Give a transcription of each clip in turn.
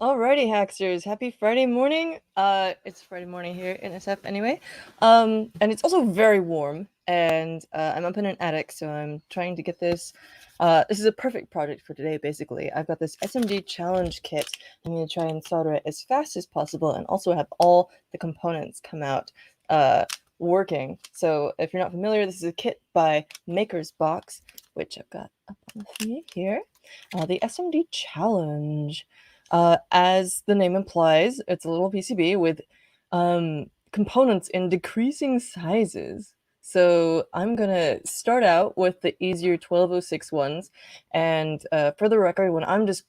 Alrighty, Hacksters. Happy Friday morning. It's Friday morning here in SF anyway. And it's also very warm, and I'm up in an attic, so I'm trying to get this. This is a perfect project for today, basically. I've got this SMD challenge kit. I'm going to try and solder it as fast as possible and also have all the components come out working. So if you're not familiar, this is a kit by MakersBox, which I've got up on the thingy here. The SMD challenge. As the name implies, it's a little PCB with components in decreasing sizes. So I'm going to start out with the easier 1206 ones. And for the record, when I'm just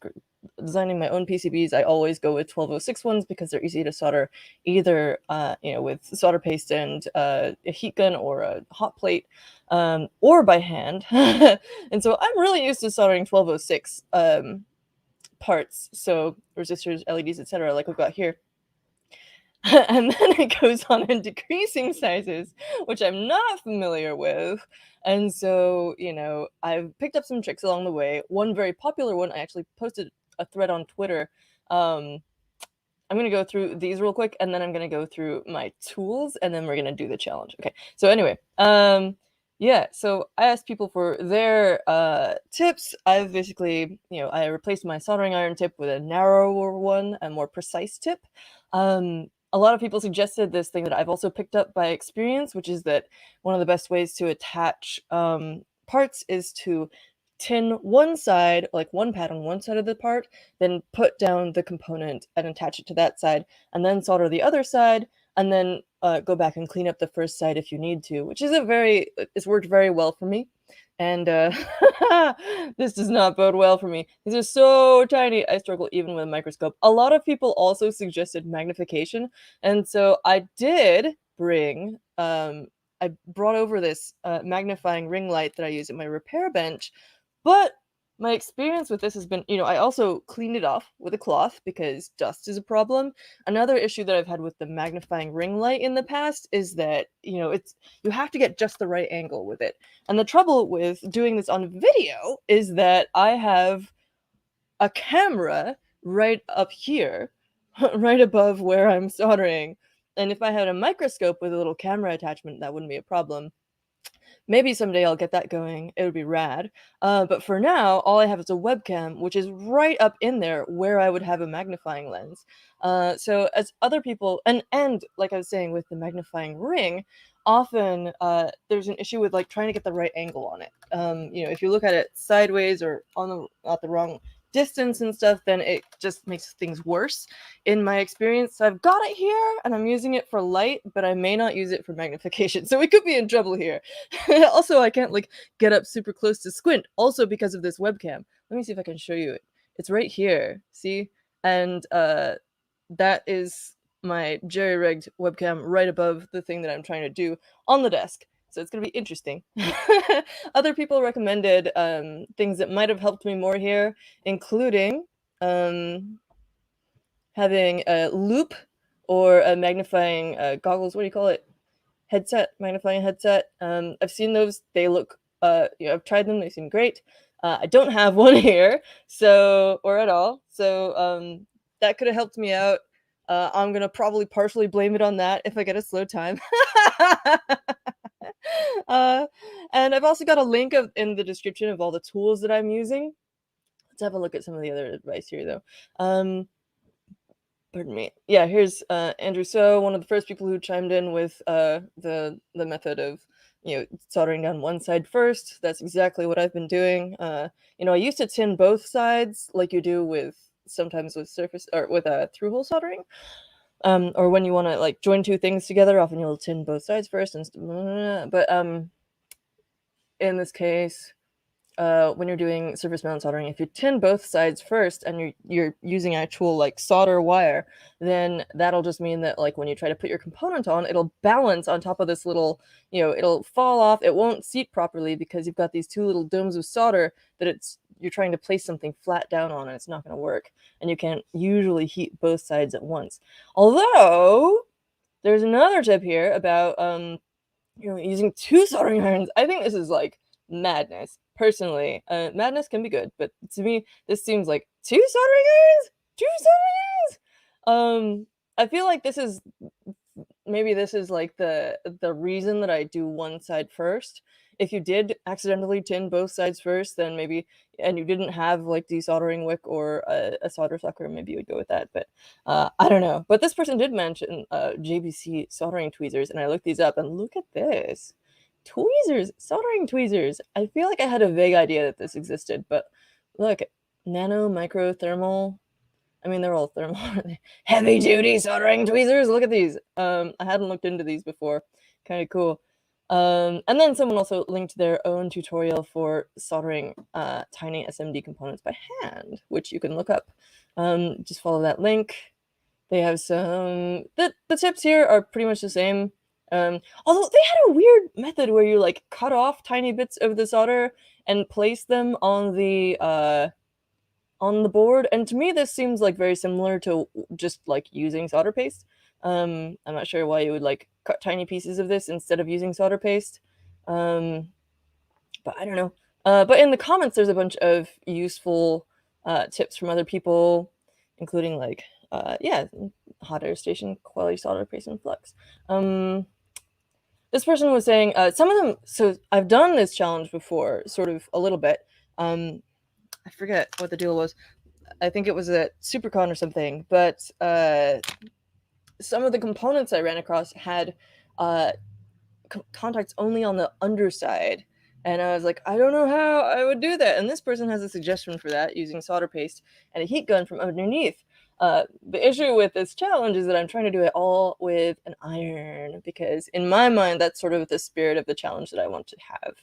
designing my own PCBs, I always go with 1206 ones because they're easy to solder either with solder paste and a heat gun or a hot plate, or by hand. And so I'm really used to soldering 1206 parts, so resistors, LEDs, etc., like we've got here. And then it goes on in decreasing sizes, which I'm not familiar with. And so, I've picked up some tricks along the way. One very popular one, I actually posted a thread on Twitter. I'm going to go through these real quick, and then I'm going to go through my tools, and then we're going to do the challenge. Okay, so anyway, yeah, so I asked people for their tips. I've basically, I replaced my soldering iron tip with a narrower one, a more precise tip. A lot of people suggested this thing that I've also picked up by experience, which is that one of the best ways to attach parts is to tin one side, like one pad on one side of the part, then put down the component and attach it to that side, and then solder the other side, and then go back and clean up the first side if you need to, which is it's worked very well for me. And this does not bode well for me. These are so tiny, I struggle even with a microscope. A lot of people also suggested magnification, and so I did bring, I brought over this magnifying ring light that I use at my repair bench, but my experience with this has been, I also cleaned it off with a cloth because dust is a problem. Another issue that I've had with the magnifying ring light in the past is that, you have to get just the right angle with it. And the trouble with doing this on video is that I have a camera right up here, right above where I'm soldering. And if I had a microscope with a little camera attachment, that wouldn't be a problem. Maybe someday I'll get that going. It would be rad. But for now, all I have is a webcam, which is right up in there where I would have a magnifying lens. So as other people, and like I was saying with the magnifying ring, often there's an issue with like trying to get the right angle on it. If you look at it sideways or at the wrong distance and stuff, then it just makes things worse in my experience. So I've got it here and I'm using it for light, but I may not use it for magnification. So we could be in trouble here. Also, I can't like get up super close to squint, also because of this webcam. Let me see if I can show you it. It's right here, see? And that is my jerry-rigged webcam right above the thing that I'm trying to do on the desk. So it's going to be interesting. Other people recommended things that might have helped me more here, including having a loop or a magnifying goggles. What do you call it? Magnifying headset. I've seen those. They look, I've tried them. They seem great. I don't have one here, or at all. So that could have helped me out. I'm going to probably partially blame it on that if I get a slow time. And I've also got a link in the description of all the tools that I'm using. Let's have a look at some of the other advice here, though. Pardon me. Yeah, here's Andrew So, one of the first people who chimed in with the method of soldering down one side first. That's exactly what I've been doing. I used to tin both sides like you do sometimes with surface or with through-hole soldering. Or when you want to like join two things together, often you'll tin both sides first, but in this case, when you're doing surface mount soldering, if you tin both sides first and you're using actual like solder wire, then that'll just mean that like when you try to put your component on, it'll balance on top of this little, it'll fall off. It won't seat properly because you've got these two little domes of solder that you're trying to place something flat down on, and it's not going to work. And you can't usually heat both sides at once. Although there's another tip here about using two soldering irons. I think this is like madness. Personally, madness can be good, but to me, this seems like two soldering irons? 2 soldering irons! I feel like this is maybe this is like the reason that I do one side first. If you did accidentally tin both sides first, then maybe, and you didn't have like desoldering wick or a solder sucker, maybe you would go with that. But I don't know. But this person did mention JBC soldering tweezers, and I looked these up, and look at this. Tweezers, soldering tweezers. I feel like I had a vague idea that this existed, but look, nano, micro, thermal. I mean, they're all thermal. Heavy duty soldering tweezers. Look at these. I hadn't looked into these before. Kind of cool. And then someone also linked their own tutorial for soldering tiny SMD components by hand, which you can look up. Just follow that link. They have some. The tips here are pretty much the same. Although they had a weird method where you like cut off tiny bits of the solder and place them on the board, and to me this seems like very similar to just like using solder paste. I'm not sure why you would like cut tiny pieces of this instead of using solder paste, but I don't know. But in the comments there's a bunch of useful tips from other people, including like yeah, hot air station, quality solder paste, and flux. This person was saying some of them, so I've done this challenge before, sort of a little bit. I forget what the deal was. I think it was at SuperCon or something, but some of the components I ran across had contacts only on the underside. And I was like, I don't know how I would do that. And this person has a suggestion for that using solder paste and a heat gun from underneath. The issue with this challenge is that I'm trying to do it all with an iron, because in my mind, that's sort of the spirit of the challenge that I want to have.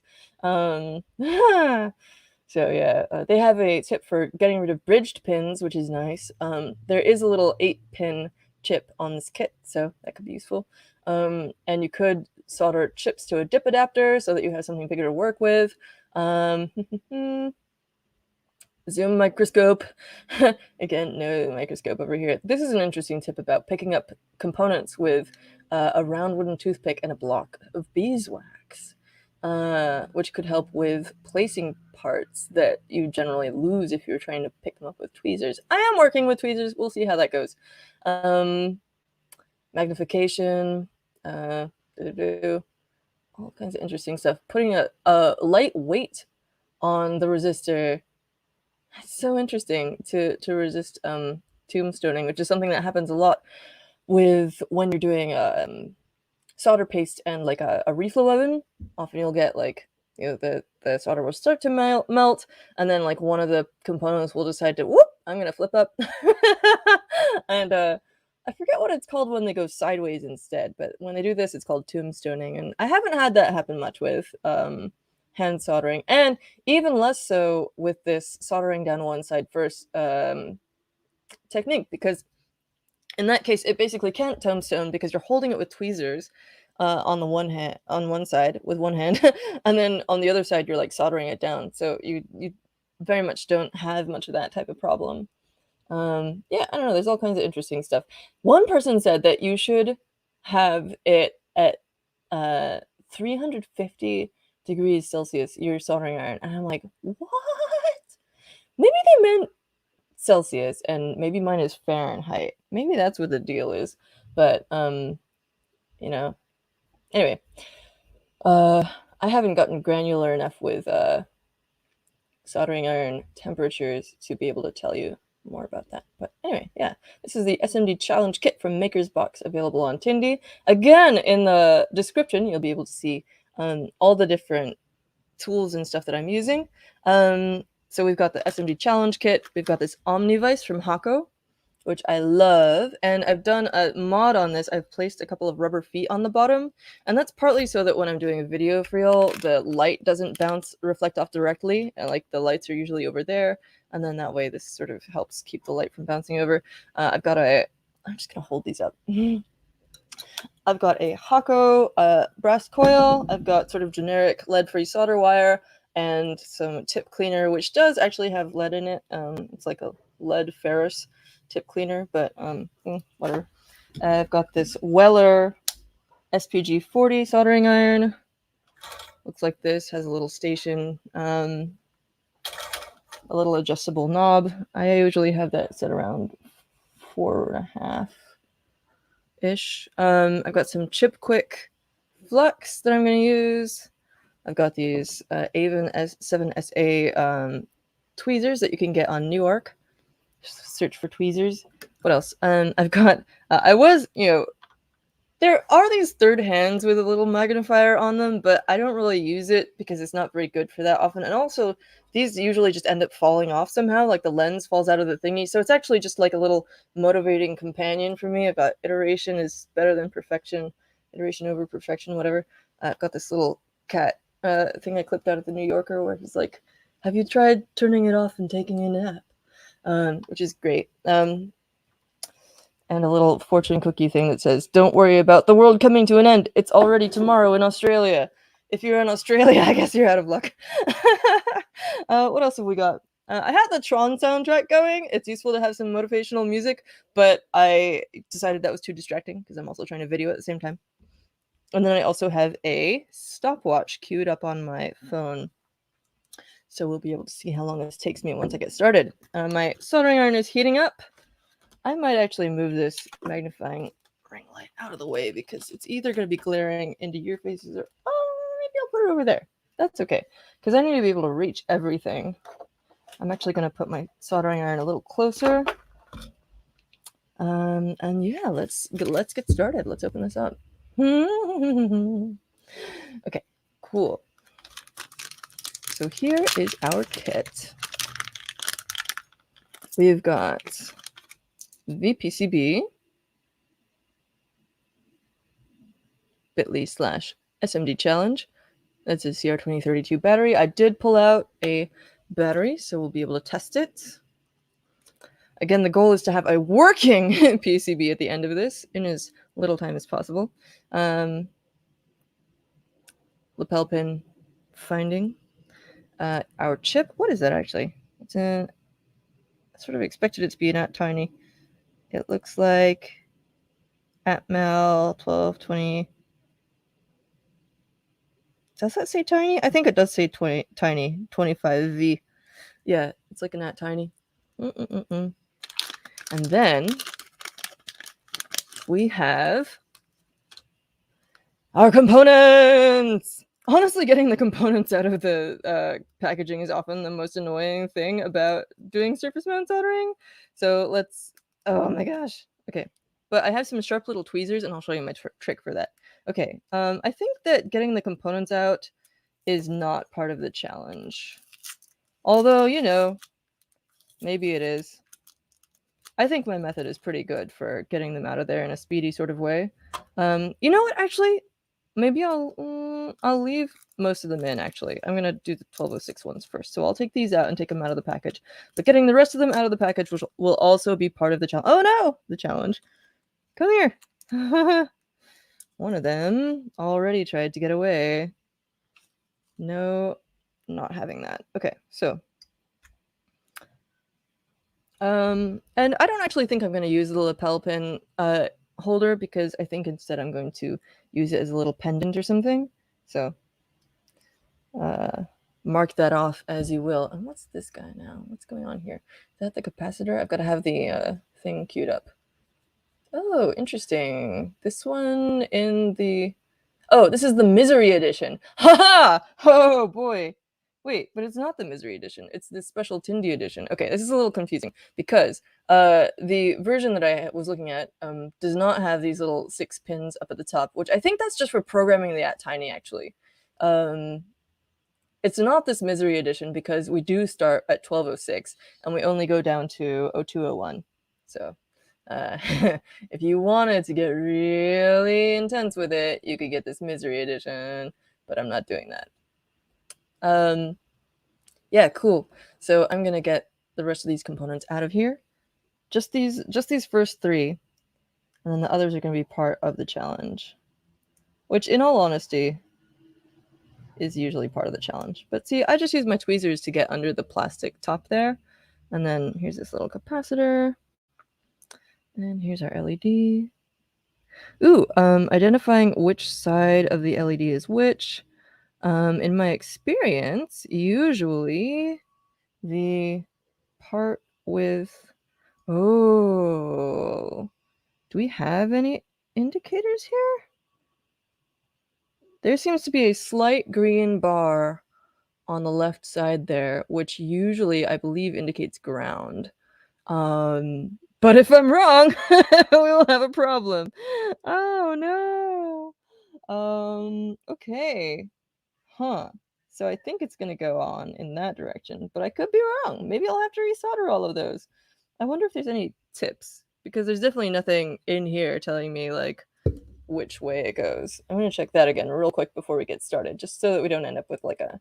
So yeah, they have a tip for getting rid of bridged pins, which is nice. There is a little 8-pin chip on this kit, so that could be useful. And you could solder chips to a dip adapter so that you have something bigger to work with. Zoom microscope. Again, no microscope over here. This is an interesting tip about picking up components with a round wooden toothpick and a block of beeswax. Which could help with placing parts that you generally lose if you're trying to pick them up with tweezers. I am working with tweezers. We'll see how that goes. Magnification, all kinds of interesting stuff. Putting a light weight on the resistor. That's so interesting to resist tombstoning, which is something that happens a lot with when you're doing solder paste and like a reflow oven. Often you'll get like, you know, the solder will start to melt, and then like one of the components will decide to, whoop, I'm gonna flip up. And I forget what it's called when they go sideways instead, but when they do this, it's called tombstoning, and I haven't had that happen much with hand soldering, and even less so with this soldering down one side first technique, because in that case, it basically can't tombstone because you're holding it with tweezers on one side with one hand, and then on the other side you're like soldering it down. So you very much don't have much of that type of problem. Yeah, I don't know. There's all kinds of interesting stuff. One person said that you should have it at 350 degrees Celsius, your soldering iron, and I'm like, what? Maybe they meant Celsius, and maybe mine is Fahrenheit. Maybe that's what the deal is. But you know, anyway, I haven't gotten granular enough with soldering iron temperatures to be able to tell you more about that. But anyway, yeah, this is the SMD challenge kit from MakersBox, available on Tindy. Again, in the description, you'll be able to see all the different tools and stuff that I'm using. So we've got the SMD challenge kit. We've got this OmniVise from Hakko, which I love. And I've done a mod on this. I've placed a couple of rubber feet on the bottom. And that's partly so that when I'm doing a video for y'all, the light doesn't reflect off directly. And like the lights are usually over there. And then that way this sort of helps keep the light from bouncing over. I'm just going to hold these up. I've got a Hakko brass coil. I've got sort of generic lead-free solder wire and some tip cleaner, which does actually have lead in it. It's like a lead ferrous tip cleaner, but whatever. I've got this Weller SPG 40 soldering iron. Looks like this, has a little station, a little adjustable knob. I usually have that set around 4.5-ish. I've got some CHIPQUIK flux that I'm going to use. I've got these Aven S7SA tweezers that you can get on Newark. Just search for tweezers. What else? I've got, there are these third hands with a little magnifier on them, but I don't really use it because it's not very good for that often. And also, these usually just end up falling off somehow, like the lens falls out of the thingy. So it's actually just like a little motivating companion for me about iteration is better than perfection, iteration over perfection, whatever. I've got this little cat thing I clipped out of the New Yorker where he's like, "Have you tried turning it off and taking a nap?" Which is great. And a little fortune cookie thing that says, "Don't worry about the world coming to an end. It's already tomorrow in Australia." If you're in Australia, I guess you're out of luck. What else have we got? I had the Tron soundtrack going. It's useful to have some motivational music, but I decided that was too distracting because I'm also trying to video at the same time. And then I also have a stopwatch queued up on my phone. So we'll be able to see how long this takes me once I get started. My soldering iron is heating up. I might actually move this magnifying ring light out of the way because it's either going to be glaring into your faces or, maybe I'll put it over there. That's okay, because I need to be able to reach everything. I'm actually going to put my soldering iron a little closer. And yeah, let's get started. Let's open this up. Okay, cool. So here is our kit. We've got VPCB, bit.ly/SMD challenge. That's a CR2032 battery. I did pull out a battery, so we'll be able to test it. Again, the goal is to have a working PCB at the end of this in as little time as possible. Lapel pin finding. Our chip, what is that actually? It's I sort of expected it to be not tiny. It looks like Atmel 1220. Does that say tiny? I think it does say tiny, 25V. Yeah, it's like a nat tiny. And then we have our components. Honestly, getting the components out of the packaging is often the most annoying thing about doing surface mount soldering. So let's, oh my gosh. Okay, but I have some sharp little tweezers and I'll show you my trick for that. Okay, I think that getting the components out is not part of the challenge. Although, maybe it is. I think my method is pretty good for getting them out of there in a speedy sort of way. You know what, actually? Maybe I'll leave most of them in, actually. I'm going to do the 1206 ones first. So I'll take these out and take them out of the package. But getting the rest of them out of the package will also be part of the challenge. Oh, no! The challenge. Come here. One of them already tried to get away. No, not having that. Okay, so. And I don't actually think I'm going to use the lapel pin holder because I think instead I'm going to use it as a little pendant or something. So mark that off as you will. And what's this guy now? What's going on here? Is that the capacitor? I've got to have the thing queued up. Oh, interesting. This one in the... Oh, this is the Misery Edition. Ha-ha! Oh, boy. Wait, but it's not the Misery Edition. It's the Special Tindy Edition. Okay, this is a little confusing because the version that I was looking at does not have these little 6 pins up at the top, which I think that's just for programming the @tiny, actually. It's not this Misery Edition because we do start at 1206 and we only go down to 0201. So if you wanted to get really intense with it, you could get this Misery Edition, but I'm not doing that. Yeah, cool. So I'm gonna get the rest of these components out of here. Just these first 3, and then the others are gonna be part of the challenge. Which, in all honesty, is usually part of the challenge. But see, I just use my tweezers to get under the plastic top there. And then here's this little capacitor. And here's our LED. Ooh, identifying which side of the LED is which. In my experience, usually the part with... Oh, do we have any indicators here? There seems to be a slight green bar on the left side there, which usually I believe indicates ground. But if I'm wrong, we will have a problem. Oh no. Okay. Huh. So I think it's gonna go on in that direction, but I could be wrong. Maybe I'll have to resolder all of those. I wonder if there's any tips, because there's definitely nothing in here telling me like which way it goes. I'm gonna check that again real quick before we get started, just so that we don't end up with like a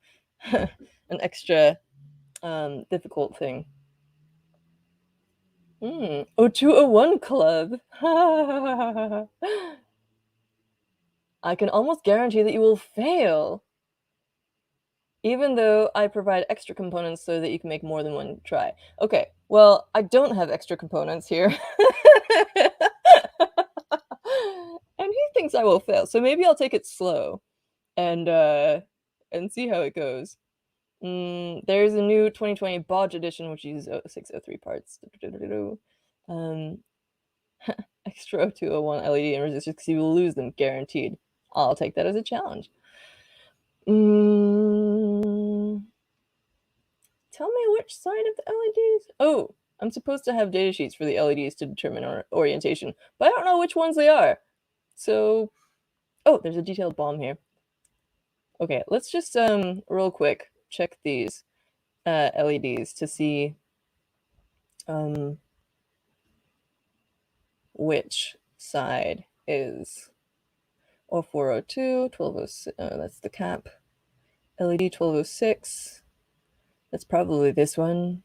an extra difficult thing. 0201 Club. I can almost guarantee that you will fail, even though I provide extra components so that you can make more than one try. Okay, well, I don't have extra components here. And he thinks I will fail, so maybe I'll take it slow and see how it goes. There's a new 2020 Bodge edition, which uses 603 parts. Extra 0201 LED and resistors, because you will lose them, guaranteed. I'll take that as a challenge. Tell me which side of the LEDs? Oh, I'm supposed to have data sheets for the LEDs to determine our orientation, but I don't know which ones they are. So, oh, there's a detailed bomb here. Okay, let's just real quick check these LEDs to see which side is 0402, 1206, that's the cap. LED 1206, that's probably this one.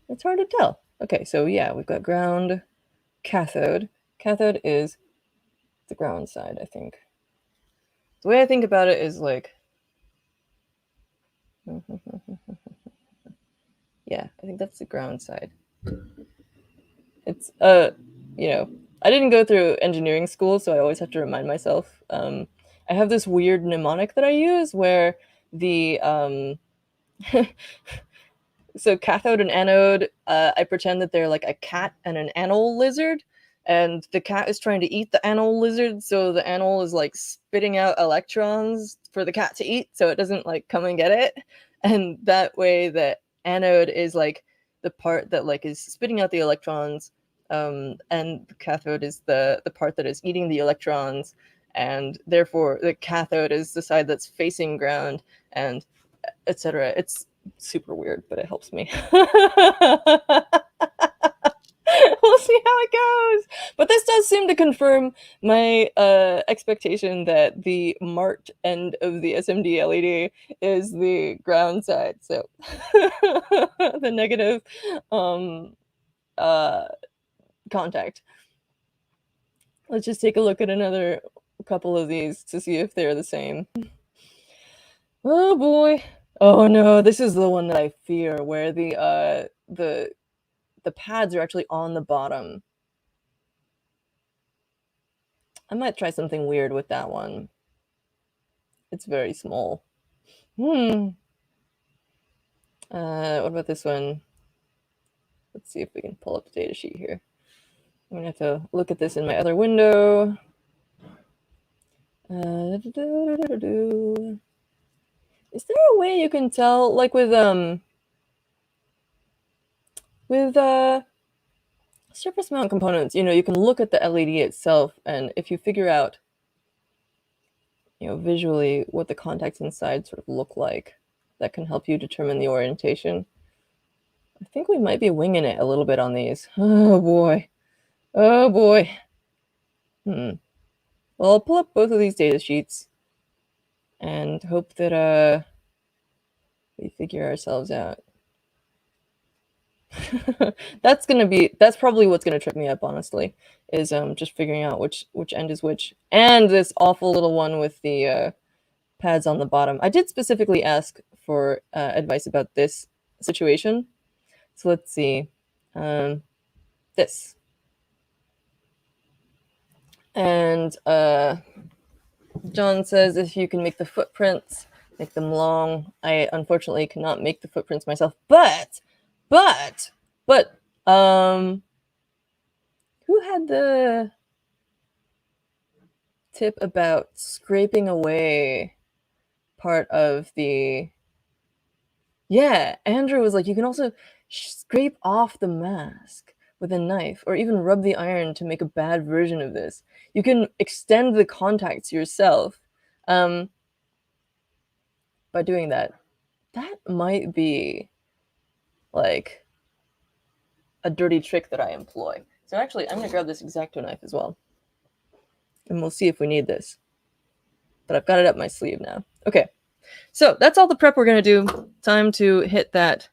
It's hard to tell. Okay, so yeah, we've got ground, cathode. Cathode is the ground side, I think. The way I think about it is like, yeah, I think that's the ground side. It's, you know, I didn't go through engineering school, so I always have to remind myself. I have this weird mnemonic that I use where the, so cathode and anode, I pretend that they're like a cat and an anole lizard, and the cat is trying to eat the anole lizard, so the anole is like spitting out electrons for the cat to eat, so it doesn't like come and get it. And that way the anode is like the part that like is spitting out the electrons, and the cathode is the part that is eating the electrons, and therefore the cathode is the side that's facing ground, and etc. It's super weird, but it helps me. We'll see how it goes. But this does seem to confirm my expectation that the marked end of the SMD LED is the ground side. So the negative contact. Let's just take a look at another couple of these to see if they're the same. Oh boy. Oh no, this is the one that I fear, where the pads are actually on the bottom. I might try something weird with that one. It's very small. What about this one? Let's see if we can pull up the data sheet here. I'm gonna have to look at this in my other window. Is there a way you can tell, like with surface mount components, you know, you can look at the LED itself, and if you figure out, you know, visually what the contacts inside sort of look like, that can help you determine the orientation. I think we might be winging it a little bit on these. Oh boy. Oh boy. Well, I'll pull up both of these data sheets and hope that we figure ourselves out. That's probably what's gonna trip me up, honestly, is just figuring out which end is which. And this awful little one with the pads on the bottom. I did specifically ask for advice about this situation. So let's see. This. And John says if you can make the footprints, make them long. I unfortunately cannot make the footprints myself, but But who had the tip about scraping away part of the... Yeah, Andrew was like, you can also scrape off the mask with a knife, or even rub the iron to make a bad version of this. You can extend the contacts yourself by doing that. That might be like a dirty trick that I employ. So actually, I'm gonna grab this X-Acto knife as well, and we'll see if we need this. But I've got it up my sleeve now. Okay, so that's all the prep we're gonna do. Time to hit that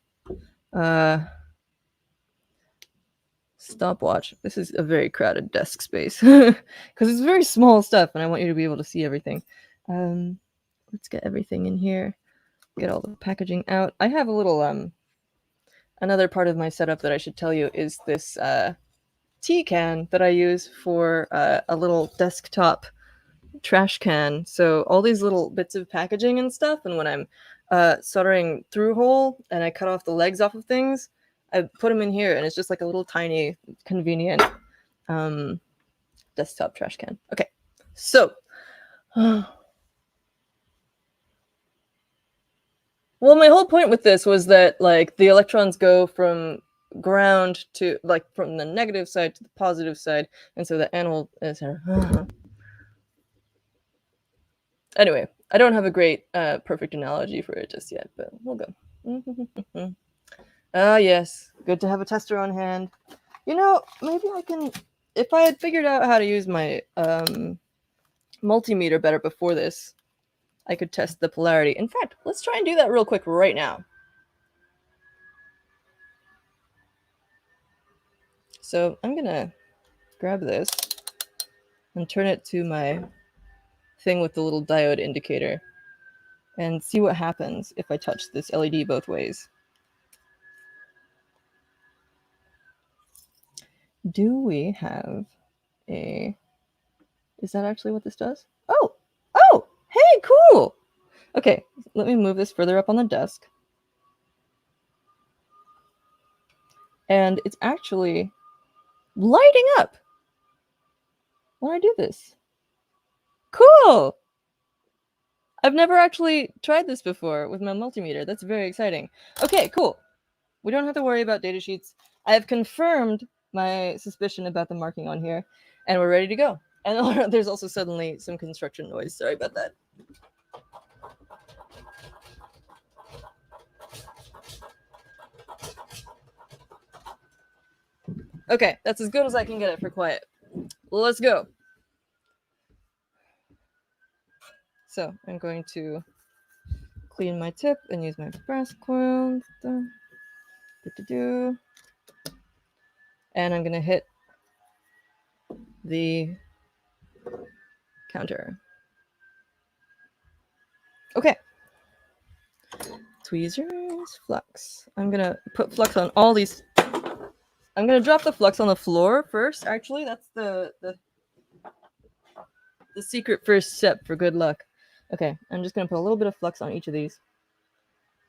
stopwatch. This is a very crowded desk space because it's very small stuff, and I want you to be able to see everything. Let's get everything in here. Get all the packaging out. I have a little another part of my setup that I should tell you is this tea can that I use for a little desktop trash can. So all these little bits of packaging and stuff, and when I'm soldering through hole and I cut off the legs off of things, I put them in here, and it's just like a little tiny, convenient desktop trash can. Okay, so well, my whole point with this was that like the electrons go from ground to like from the negative side to the positive side, and so the animal is anyway. I don't have a great perfect analogy for it just yet, but we'll go. Ah, yes, good to have a tester on hand. You know, maybe I can, if I had figured out how to use my multimeter better before this, I could test the polarity. In fact, let's try and do that real quick right now. So I'm gonna grab this and turn it to my thing with the little diode indicator and see what happens if I touch this LED both ways. Do we have a... Is that actually what this does? Oh! Oh! Hey, cool! Okay, let me move this further up on the desk. And it's actually lighting up when I do this. Cool! I've never actually tried this before with my multimeter. That's very exciting. Okay, cool. We don't have to worry about data sheets. I have confirmed my suspicion about the marking on here, and we're ready to go. And there's also suddenly some construction noise. Sorry about that. Okay, that's as good as I can get it for quiet. Well, let's go. So I'm going to clean my tip and use my brass coil. And I'm going to hit the counter. Okay. Tweezers, flux. I'm going to put flux on all these. I'm going to drop the flux on the floor first. Actually, that's the secret first step for good luck. Okay, I'm just going to put a little bit of flux on each of these.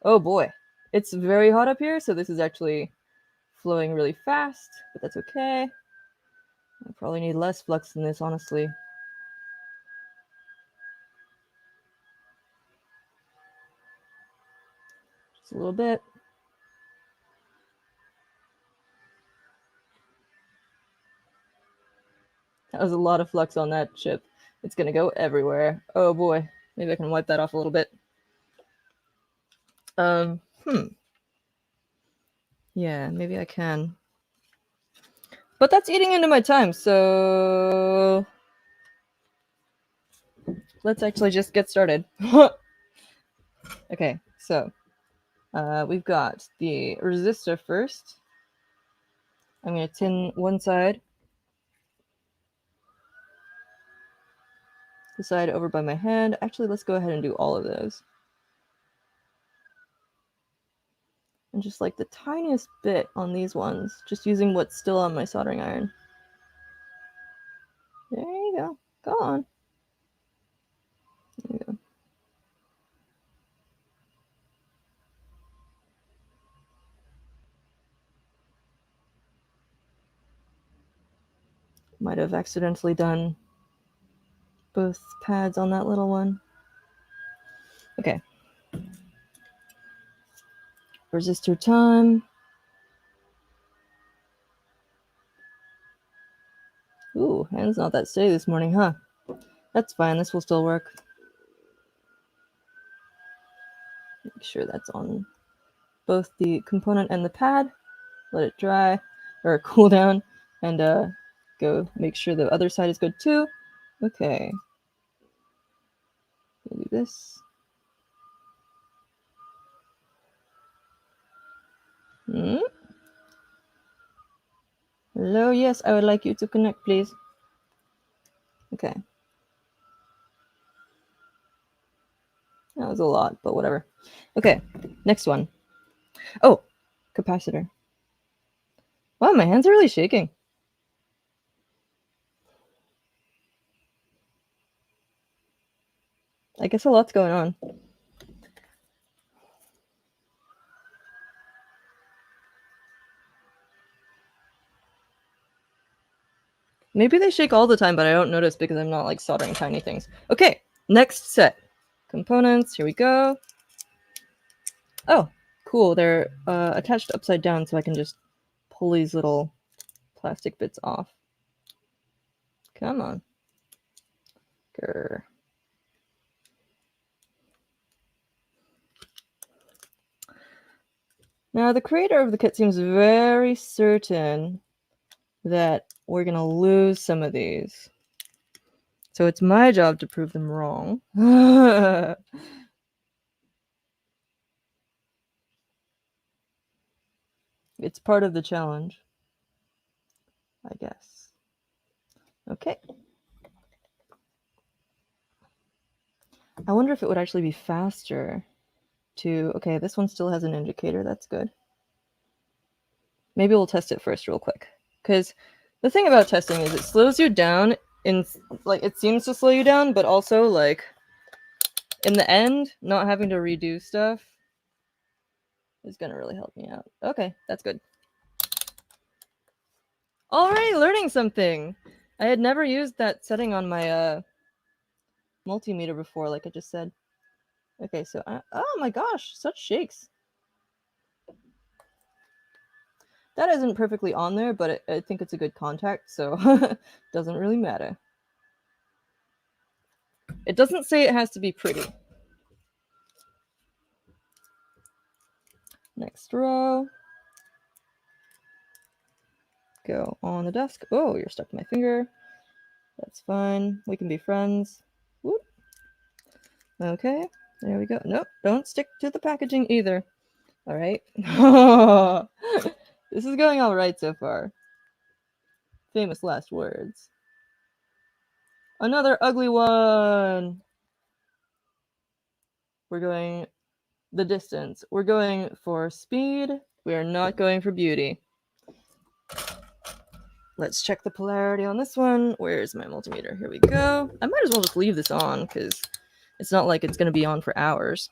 Oh boy. It's very hot up here, so this is actually flowing really fast, but that's okay. I probably need less flux than this, honestly. Just a little bit. That was a lot of flux on that chip. It's gonna go everywhere. Oh boy. Maybe I can wipe that off a little bit. Yeah, maybe I can. But that's eating into my time, so let's actually just get started. Okay, so we've got the resistor first. I'm going to tin one side, the side over by my hand. Actually, let's go ahead and do all of those. And just like the tiniest bit on these ones, just using what's still on my soldering iron. There you go. Go on. There you go. Might have accidentally done both pads on that little one. Okay. Resistor time. Ooh, hand's not that steady this morning, huh? That's fine, this will still work. Make sure that's on both the component and the pad. Let it dry, or cool down, and go make sure the other side is good too. Okay. We'll do this. Hello, yes, I would like you to connect, please. Okay. That was a lot, but whatever. Okay, next one. Oh, capacitor. Wow, my hands are really shaking. I guess a lot's going on. Maybe they shake all the time, but I don't notice because I'm not like soldering tiny things. Okay, next set. Components, here we go. Oh, cool. They're attached upside down, so I can just pull these little plastic bits off. Come on. Grr. Now, the creator of the kit seems very certain that we're going to lose some of these. So it's my job to prove them wrong. It's part of the challenge, I guess. Okay. I wonder if it would actually be faster to... Okay, this one still has an indicator. That's good. Maybe we'll test it first real quick. Because the thing about testing is it slows you down in... Like, it seems to slow you down, but also, like, in the end, not having to redo stuff is going to really help me out. Okay, that's good. Already learning something! I had never used that setting on my multimeter before, like I just said. Okay, so oh my gosh, such shakes. That isn't perfectly on there, but I think it's a good contact, so doesn't really matter. It doesn't say it has to be pretty. Next row. Go on the desk. Oh, you're stuck to my finger. That's fine. We can be friends. Whoop. Okay, there we go. Nope, don't stick to the packaging either. All right. This is going all right so far. Famous last words. Another ugly one. We're going the distance. We're going for speed. We are not going for beauty. Let's check the polarity on this one. Where's my multimeter? Here we go. I might as well just leave this on because it's not like it's going to be on for hours.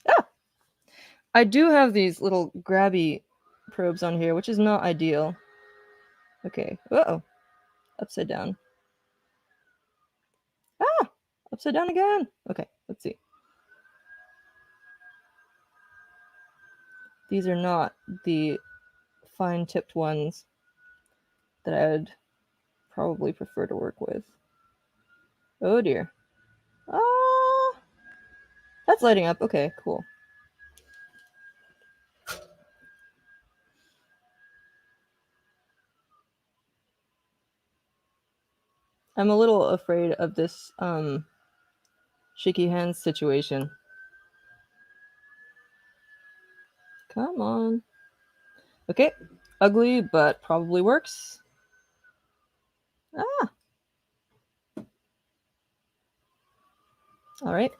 Ah! I do have these little grabby probes on here, which is not ideal. Okay. Uh-oh. Upside down. Ah! Upside down again. Okay, let's see. These are not the fine-tipped ones that I'd probably prefer to work with. Oh dear. Ah! That's lighting up. Okay, cool. I'm a little afraid of this shaky hands situation. Come on. Okay. Ugly, but probably works. Ah. All right.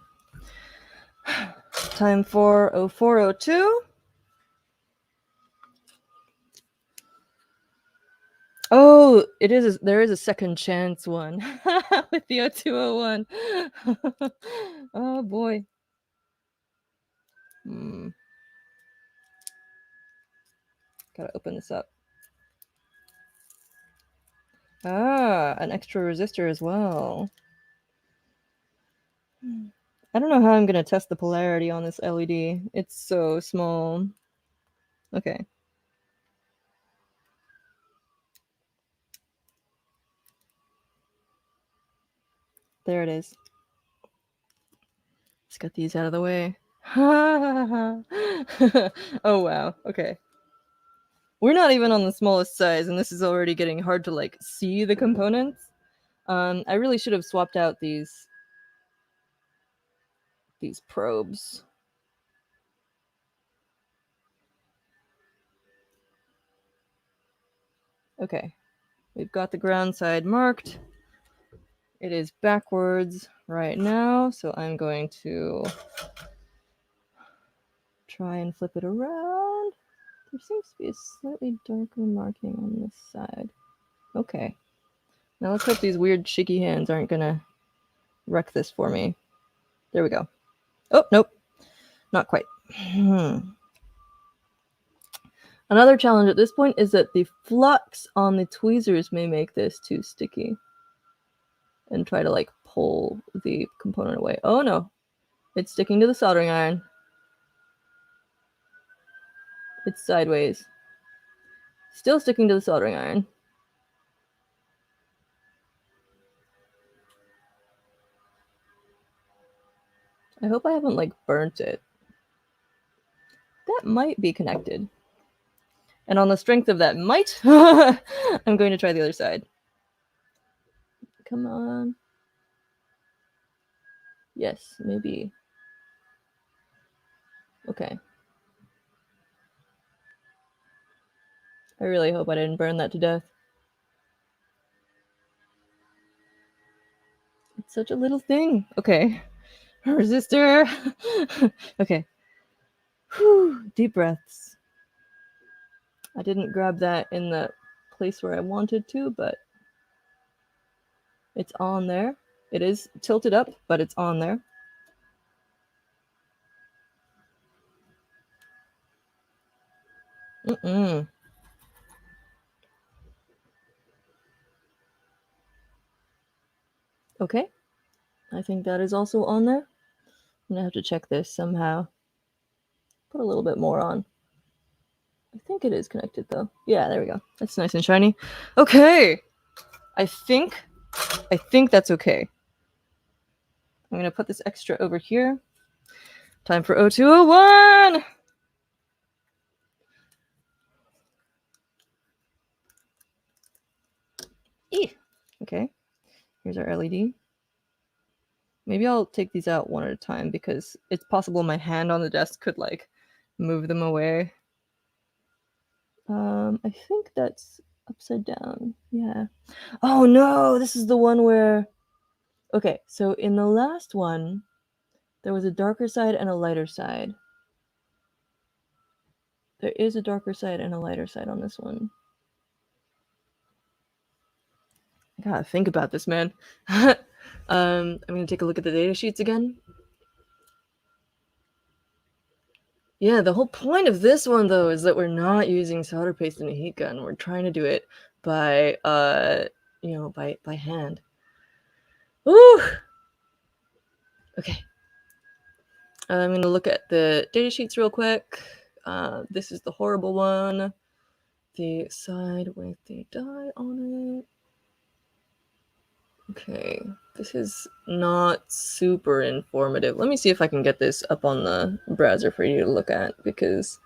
Time for 0402. Oh, it is. There is a second chance one with the 0201. Oh boy. Gotta open this up. Ah, an extra resistor as well. I don't know how I'm gonna test the polarity on this LED. It's so small. Okay. There it is. Let's get these out of the way. Oh wow, okay. We're not even on the smallest size, and this is already getting hard to like see the components. I really should have swapped out these probes. Okay, we've got the ground side marked. It is backwards right now, so I'm going to try and flip it around. There seems to be a slightly darker marking on this side. Okay. Now let's hope these weird shaky hands aren't gonna wreck this for me. There we go. Oh, nope. Not quite. Another challenge at this point is that the flux on the tweezers may make this too sticky and try to like pull the component away. Oh no, it's sticking to the soldering iron. It's sideways. Still sticking to the soldering iron. I hope I haven't like burnt it. That might be connected. And on the strength of that might, I'm going to try the other side. Come on. Yes, maybe. Okay. I really hope I didn't burn that to death. It's such a little thing. Okay. Resistor. Okay. Whew. Deep breaths. I didn't grab that in the place where I wanted to, but it's on there. It is tilted up, but it's on there. Okay. I think that is also on there. I'm gonna have to check this somehow. Put a little bit more on. I think it is connected though. Yeah, there we go. That's nice and shiny. Okay. I think that's okay. I'm gonna put this extra over here. Time for 0201! Okay. Here's our LED. Maybe I'll take these out one at a time because it's possible my hand on the desk could like move them away. I think that's upside down. Yeah. Oh no, this is the one where... Okay, so in the last one, there was a darker side and a lighter side. There is a darker side and a lighter side on this one. I gotta think about this, man. I'm gonna take a look at the data sheets again. Yeah, the whole point of this one, though, is that we're not using solder paste in a heat gun. We're trying to do it by, by hand. Ooh! Okay. I'm going to look at the data sheets real quick. This is the horrible one. The side with the dye on it. Okay, this is not super informative. Let me see if I can get this up on the browser for you to look at, because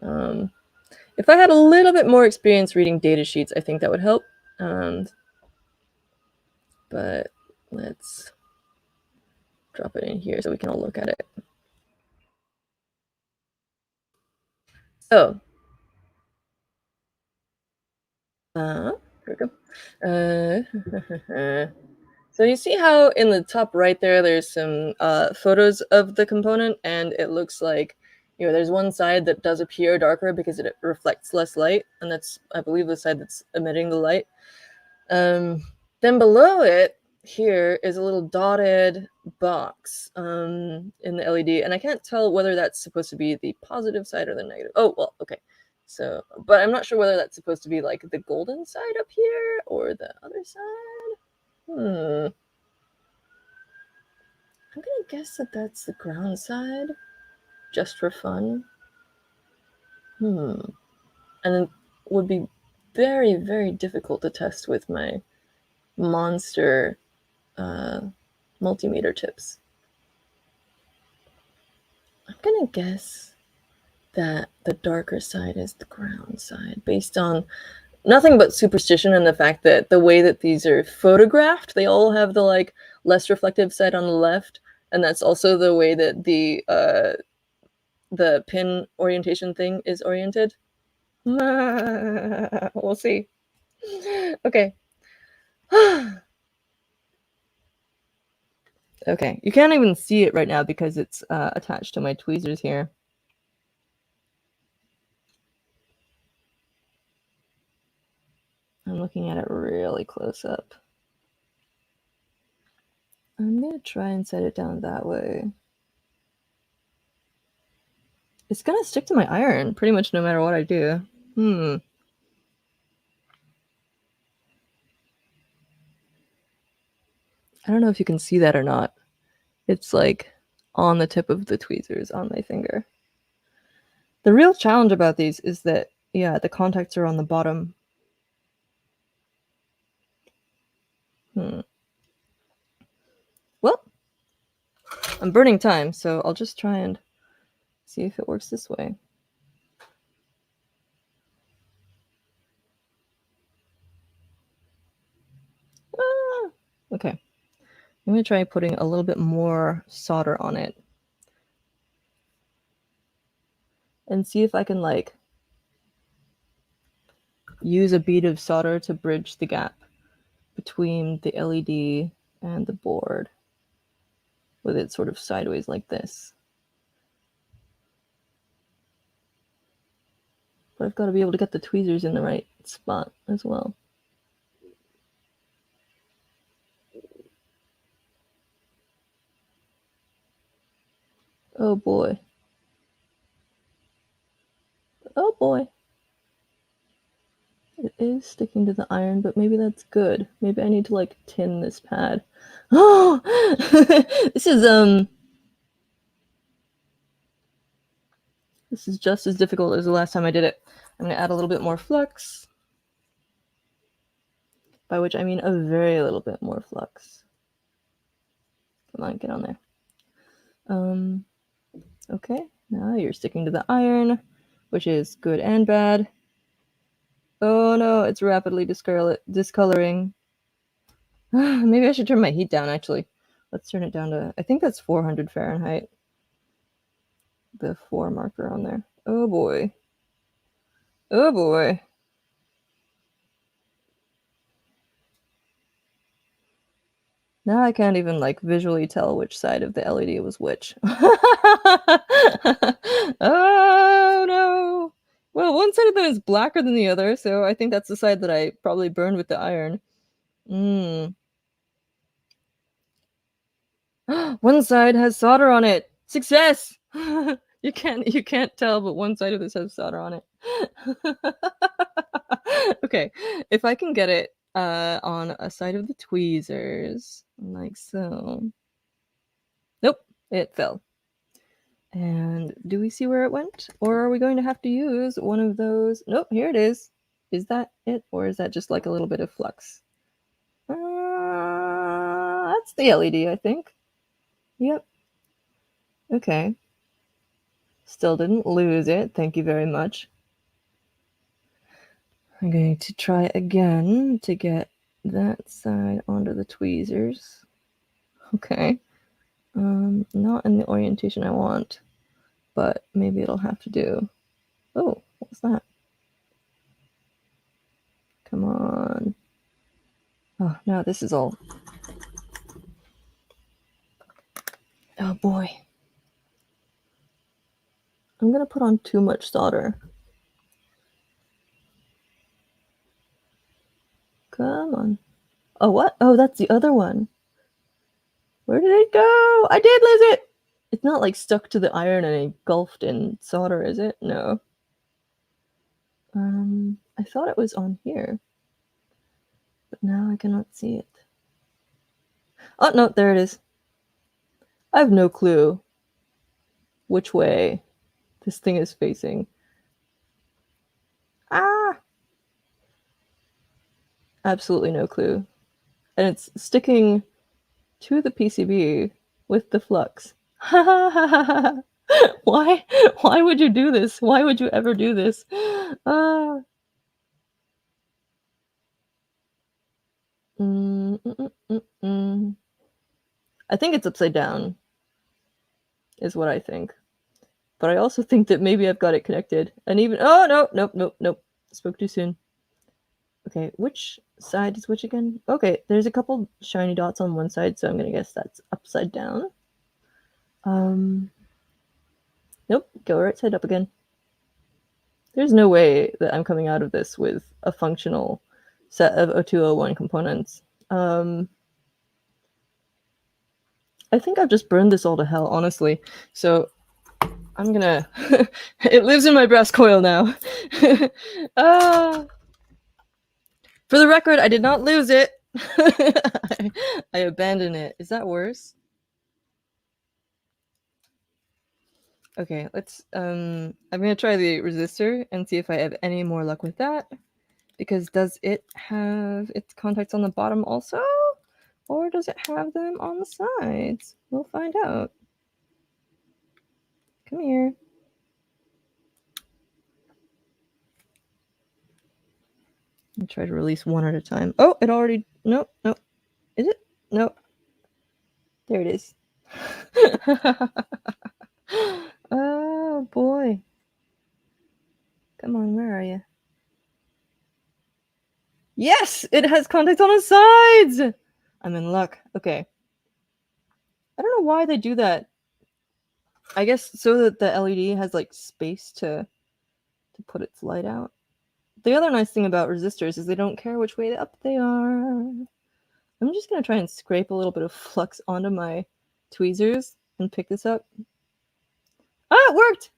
if I had a little bit more experience reading data sheets, I think that would help. But let's drop it in here so we can all look at it. Oh. Here we go. So you see how in the top right there, there's some photos of the component, and it looks like, there's one side that does appear darker because it reflects less light, and that's, I believe, the side that's emitting the light. Then below it here is a little dotted box in the LED, and I can't tell whether that's supposed to be the positive side or the negative. Oh, well, okay. So, but I'm not sure whether that's supposed to be like the golden side up here or the other side. I'm gonna guess that that's the ground side, just for fun. And it would be very, very difficult to test with my monster multimeter tips. I'm gonna guess that the darker side is the ground side, based on nothing but superstition and the fact that the way that these are photographed, they all have the like less reflective side on the left, and that's also the way that the pin orientation thing is oriented. We'll see. Okay. Okay, you can't even see it right now because it's attached to my tweezers here. I'm looking at it really close up. I'm gonna try and set it down that way. It's gonna stick to my iron pretty much no matter what I do. I don't know if you can see that or not. It's like on the tip of the tweezers on my finger. The real challenge about these is that, yeah, the contacts are on the bottom. Well, I'm burning time, so I'll just try and see if it works this way. Okay. I'm going to try putting a little bit more solder on it and see if I can like use a bead of solder to bridge the gap between the LED and the board with it sort of sideways like this. But I've got to be able to get the tweezers in the right spot as well. Oh boy. Oh boy. It is sticking to the iron, but maybe that's good. Maybe I need to like tin this pad. Oh, this is just as difficult as the last time I did it. I'm gonna add a little bit more flux, by which I mean a very little bit more flux. Come on, get on there. Okay, now you're sticking to the iron, which is good and bad. Oh no, it's rapidly discoloring. Maybe I should turn my heat down, actually. Let's turn it down to, I think that's 400 Fahrenheit. The 4 marker on there. Oh boy. Oh boy. Now I can't even like visually tell which side of the LED was which. Oh no. Well, one side of them is blacker than the other, so I think that's the side that I probably burned with the iron. One side has solder on it. Success! You can't tell, but one side of this has solder on it. Okay, if I can get it on a side of the tweezers, like so. Nope, it fell. And do we see where it went? Or are we going to have to use one of those? Nope, here it is. Is that it? Or is that just like a little bit of flux? That's the LED, I think. Yep. Okay. Still didn't lose it. Thank you very much. I'm going to try again to get that side onto the tweezers. Okay. Not in the orientation I want, but maybe it'll have to do. Oh, what's that? Come on. Oh, no, this is all. Oh boy. I'm gonna put on too much solder. Come on. Oh, what? Oh, that's the other one. Where did it go? I did lose it! It's not like stuck to the iron and engulfed in solder, is it? No. I thought it was on here, but now I cannot see it. Oh, no, there it is. I have no clue which way this thing is facing. Ah! Absolutely no clue. And it's sticking to the PCB with the flux. Why would you do this? Why would you ever do this? I think it's upside down, is what I think. But I also think that maybe I've got it connected. And even, oh, no, nope. Spoke too soon. Okay, which side is which again? Okay, there's a couple shiny dots on one side, so I'm gonna guess that's upside down. Nope, go right side up again. There's no way that I'm coming out of this with a functional set of 0201 components. I think I've just burned this all to hell, honestly. So I'm gonna... It lives in my brass coil now. For the record, I did not lose it. I abandoned it. Is that worse? Okay, let's... I'm gonna try the resistor and see if I have any more luck with that. Because does it have its contacts on the bottom also? Or does it have them on the sides? We'll find out. Come here. I'll try to release one at a time. Oh, it already... Nope. Is it? Nope. There it is. Oh, boy. Come on, where are you? Yes! It has contacts on the sides! I'm in luck. Okay. I don't know why they do that. I guess so that the LED has, like, space to put its light out. The other nice thing about resistors is they don't care which way up they are. I'm just going to try and scrape a little bit of flux onto my tweezers and pick this up. Ah, it worked!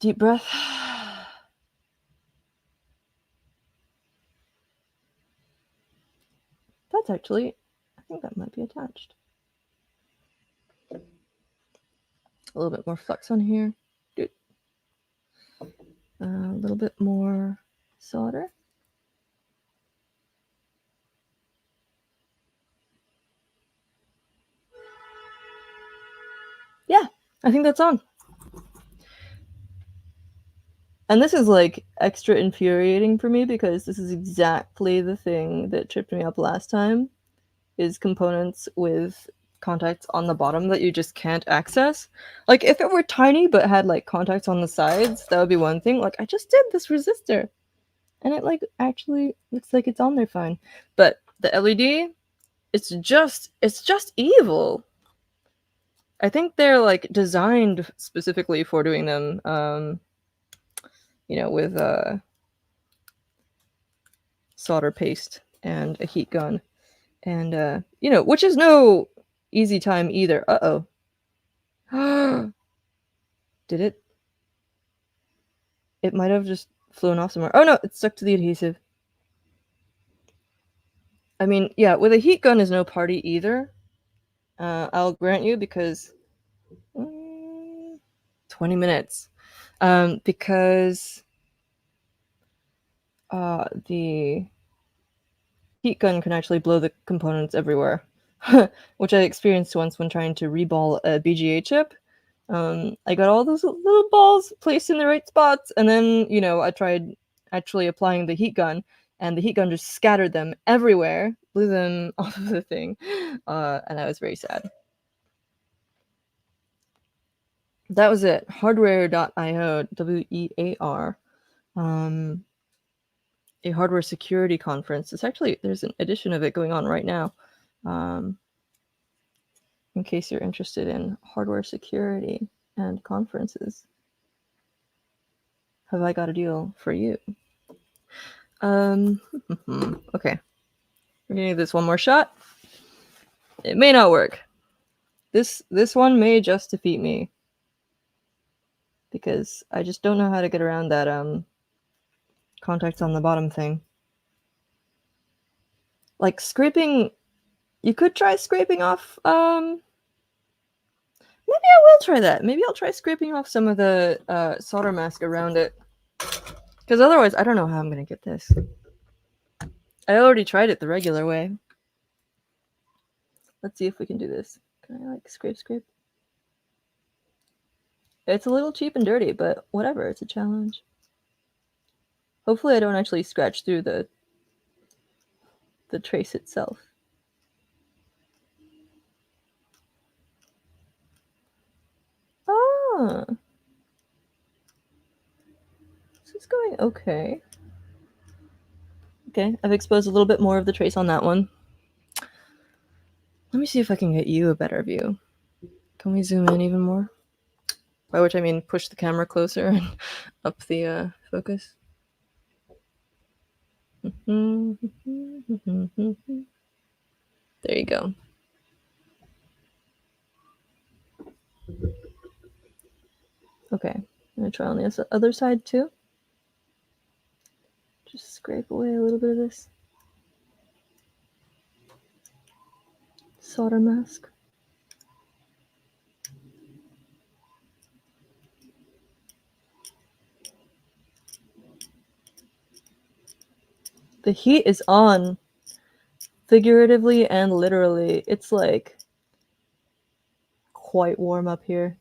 Deep breath. That's actually, I think that might be attached. A little bit more flux on here. A little bit more solder. Yeah, I think that's on. And this is like extra infuriating for me because this is exactly the thing that tripped me up last time, is components with contacts on the bottom that you just can't access. Like if it were tiny but had like contacts on the sides, that would be one thing. Like I just did this resistor and it like actually looks like it's on there fine. But the LED, it's just evil. I think they're like designed specifically for doing them, you know, with solder paste and a heat gun. And, you know, which is no easy time either. Uh-oh. Did it? It might have just flown off somewhere. Oh, no, it's stuck to the adhesive. I mean, yeah, with a heat gun is no party either. I'll grant you because... 20 minutes. Because the heat gun can actually blow the components everywhere, which I experienced once when trying to reball a BGA chip. I got all those little balls placed in the right spots, and then, you know, I tried actually applying the heat gun, and the heat gun just scattered them everywhere, blew them off of the thing, and I was very sad. That was it. Hardware.io, WEAR. A hardware security conference. It's actually, there's an edition of it going on right now. In case you're interested in hardware security and conferences. Have I got a deal for you? Okay. We're gonna give this one more shot. It may not work. This one may just defeat me. because I just don't know how to get around that contacts on the bottom thing. Like scraping, you could try scraping off, maybe I will try that. Maybe I'll try scraping off some of the solder mask around it. Because otherwise, I don't know how I'm going to get this. I already tried it the regular way. Let's see if we can do this. Can I, like, scrape? It's a little cheap and dirty, but whatever. It's a challenge. Hopefully I don't actually scratch through the trace itself. Ah! This is going okay. Okay, I've exposed a little bit more of the trace on that one. Let me see if I can get you a better view. Can we zoom in even more? By which I mean push the camera closer and up the focus. There you go. Okay, I'm gonna try on the other side too. Just scrape away a little bit of this solder mask. The heat is on, figuratively and literally. It's like quite warm up here.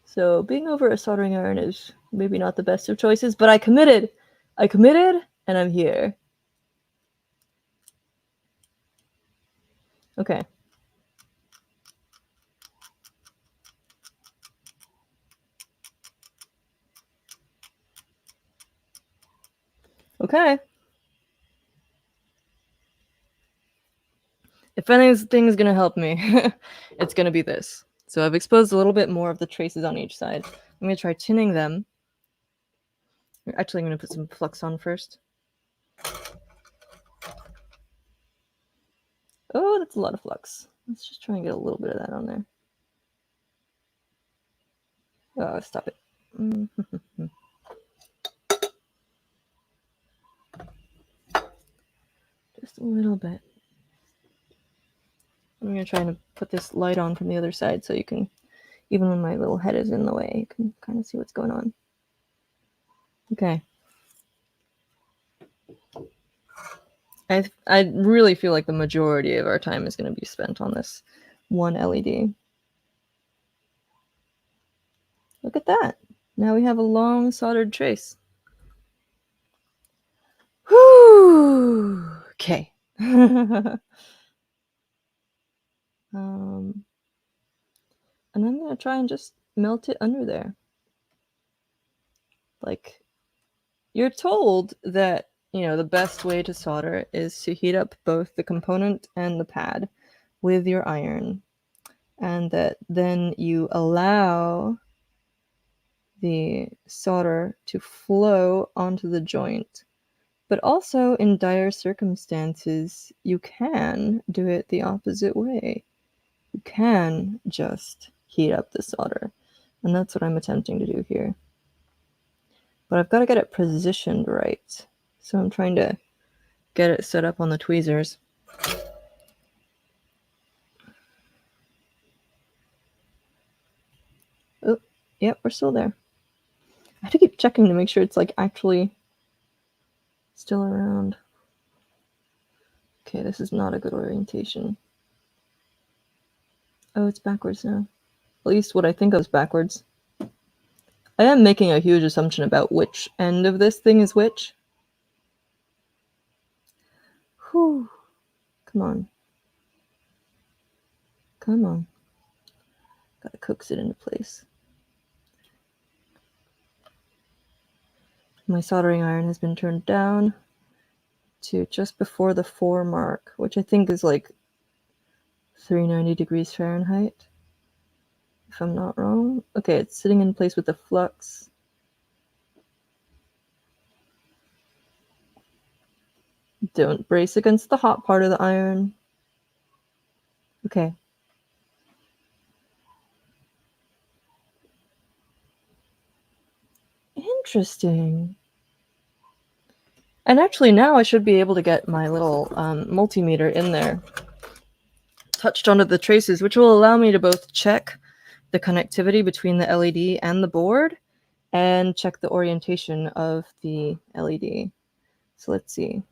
So being over a soldering iron is maybe not the best of choices, but I committed, and I'm here. Okay. Okay. If anything's gonna help me, it's gonna be this. So I've exposed a little bit more of the traces on each side. I'm gonna try tinning them. Actually, I'm gonna put some flux on first. Oh, that's a lot of flux. Let's just try and get a little bit of that on there. Oh, stop it. Just a little bit. I'm going to try and put this light on from the other side so you can, even when my little head is in the way, you can kind of see what's going on. Okay. I really feel like the majority of our time is going to be spent on this one LED. Look at that. Now we have a long soldered trace. Whew. Okay. And I'm going to try and just melt it under there. Like, you're told that, you know, the best way to solder is to heat up both the component and the pad with your iron, and that then you allow the solder to flow onto the joint. But also, in dire circumstances, you can do it the opposite way. You can just heat up the solder, and that's what I'm attempting to do here. But I've got to get it positioned right, so I'm trying to get it set up on the tweezers. Oh, yep, we're still there. I have to keep checking to make sure it's like actually still around. Okay, this is not a good orientation. Oh, it's backwards now. At least what I think of is backwards. I am making a huge assumption about which end of this thing is which. Whew. Come on. Come on. Gotta coax it into place. My soldering iron has been turned down to just before the 4 mark, which I think is like 390 degrees Fahrenheit, if I'm not wrong. Okay, it's sitting in place with the flux. Don't brace against the hot part of the iron. Okay. Interesting. And actually now I should be able to get my little multimeter in there touched onto the traces, which will allow me to both check the connectivity between the LED and the board and check the orientation of the LED. So let's see.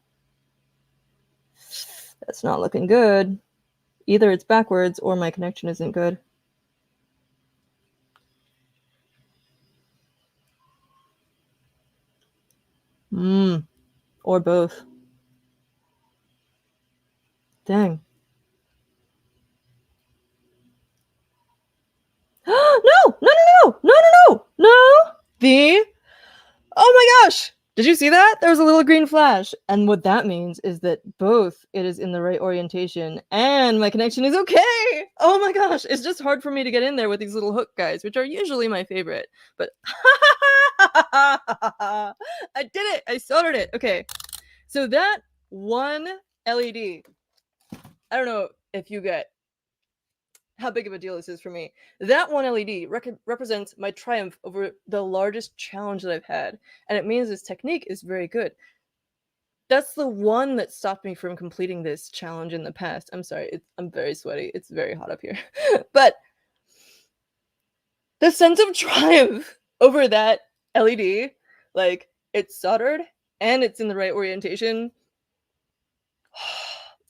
That's not looking good. Either it's backwards or my connection isn't good. Or both. Dang. No! No, no, no! No, no, no! No! The... Oh my gosh! Did you see that? There was a little green flash. And what that means is that both it is in the right orientation and my connection is okay. Oh my gosh. It's just hard for me to get in there with these little hook guys, which are usually my favorite. But I did it. I soldered it. Okay. So that one LED, I don't know if you get how big of a deal this is for me. That one LED represents my triumph over the largest challenge that I've had. And it means this technique is very good. That's the one that stopped me from completing this challenge in the past. I'm sorry, I'm very sweaty. It's very hot up here. But the sense of triumph over that LED, like it's soldered and it's in the right orientation.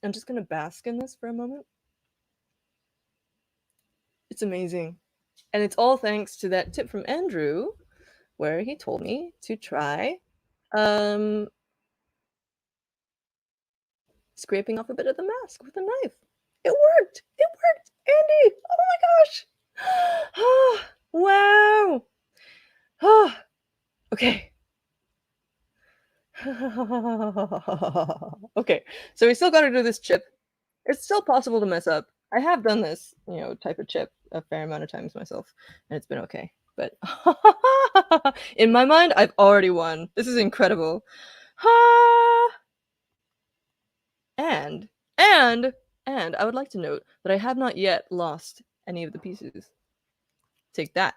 I'm just gonna bask in this for a moment. It's amazing. And it's all thanks to that tip from Andrew, where he told me to try scraping off a bit of the mask with a knife. It worked! It worked! Andy! Oh my gosh! Oh, wow! Oh, okay. Okay, so we still gotta do this chip. It's still possible to mess up. I have done this, type of chip a fair amount of times myself, and it's been okay. But in my mind, I've already won. This is incredible. And I would like to note that I have not yet lost any of the pieces. Take that.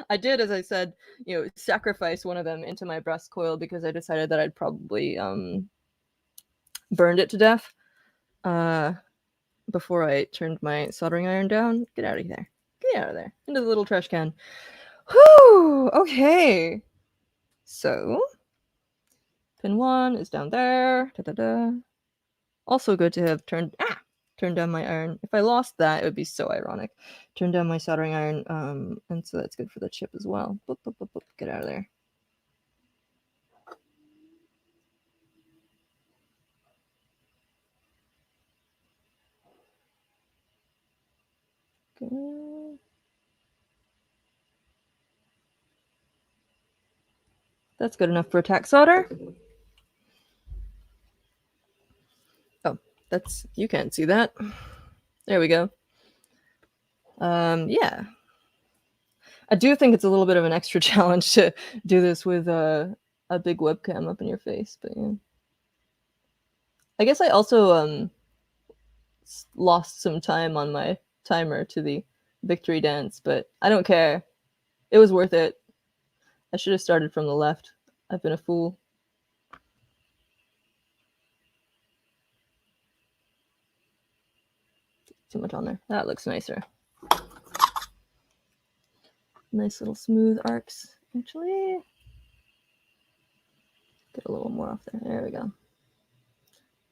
I did, as I said, sacrifice one of them into my breast coil because I decided that I'd probably burned it to death before I turned my soldering iron down. Get out of there. Get out of there. Into the little trash can. Whew! Okay. So, pin 1 is down there. Da-da-da. Also good to have turned down my iron. If I lost that, it would be so ironic. Turn down my soldering iron, and so that's good for the chip as well. Boop, boop, boop, boop. Get out of there. Okay. That's good enough for a tack solder. Oh, you can't see that. There we go. Yeah. I do think it's a little bit of an extra challenge to do this with a big webcam up in your face, but yeah. I guess I also lost some time on my timer to the victory dance, but I don't care. It was worth it. I should have started from the left. I've been a fool. Too much on there. That looks nicer. Nice little smooth arcs, actually. Get a little more off there. There we go.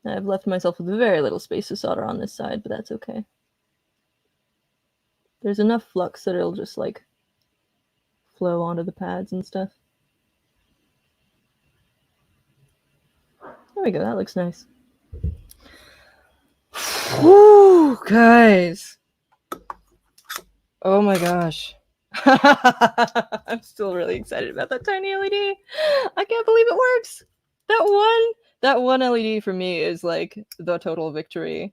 I've left myself with very little space to solder on this side, but that's okay. There's enough flux that it'll just like flow onto the pads and stuff. There we go. That looks nice. Woo, guys. Oh my gosh. I'm still really excited about that tiny LED. I can't believe it works. That one LED for me is like the total victory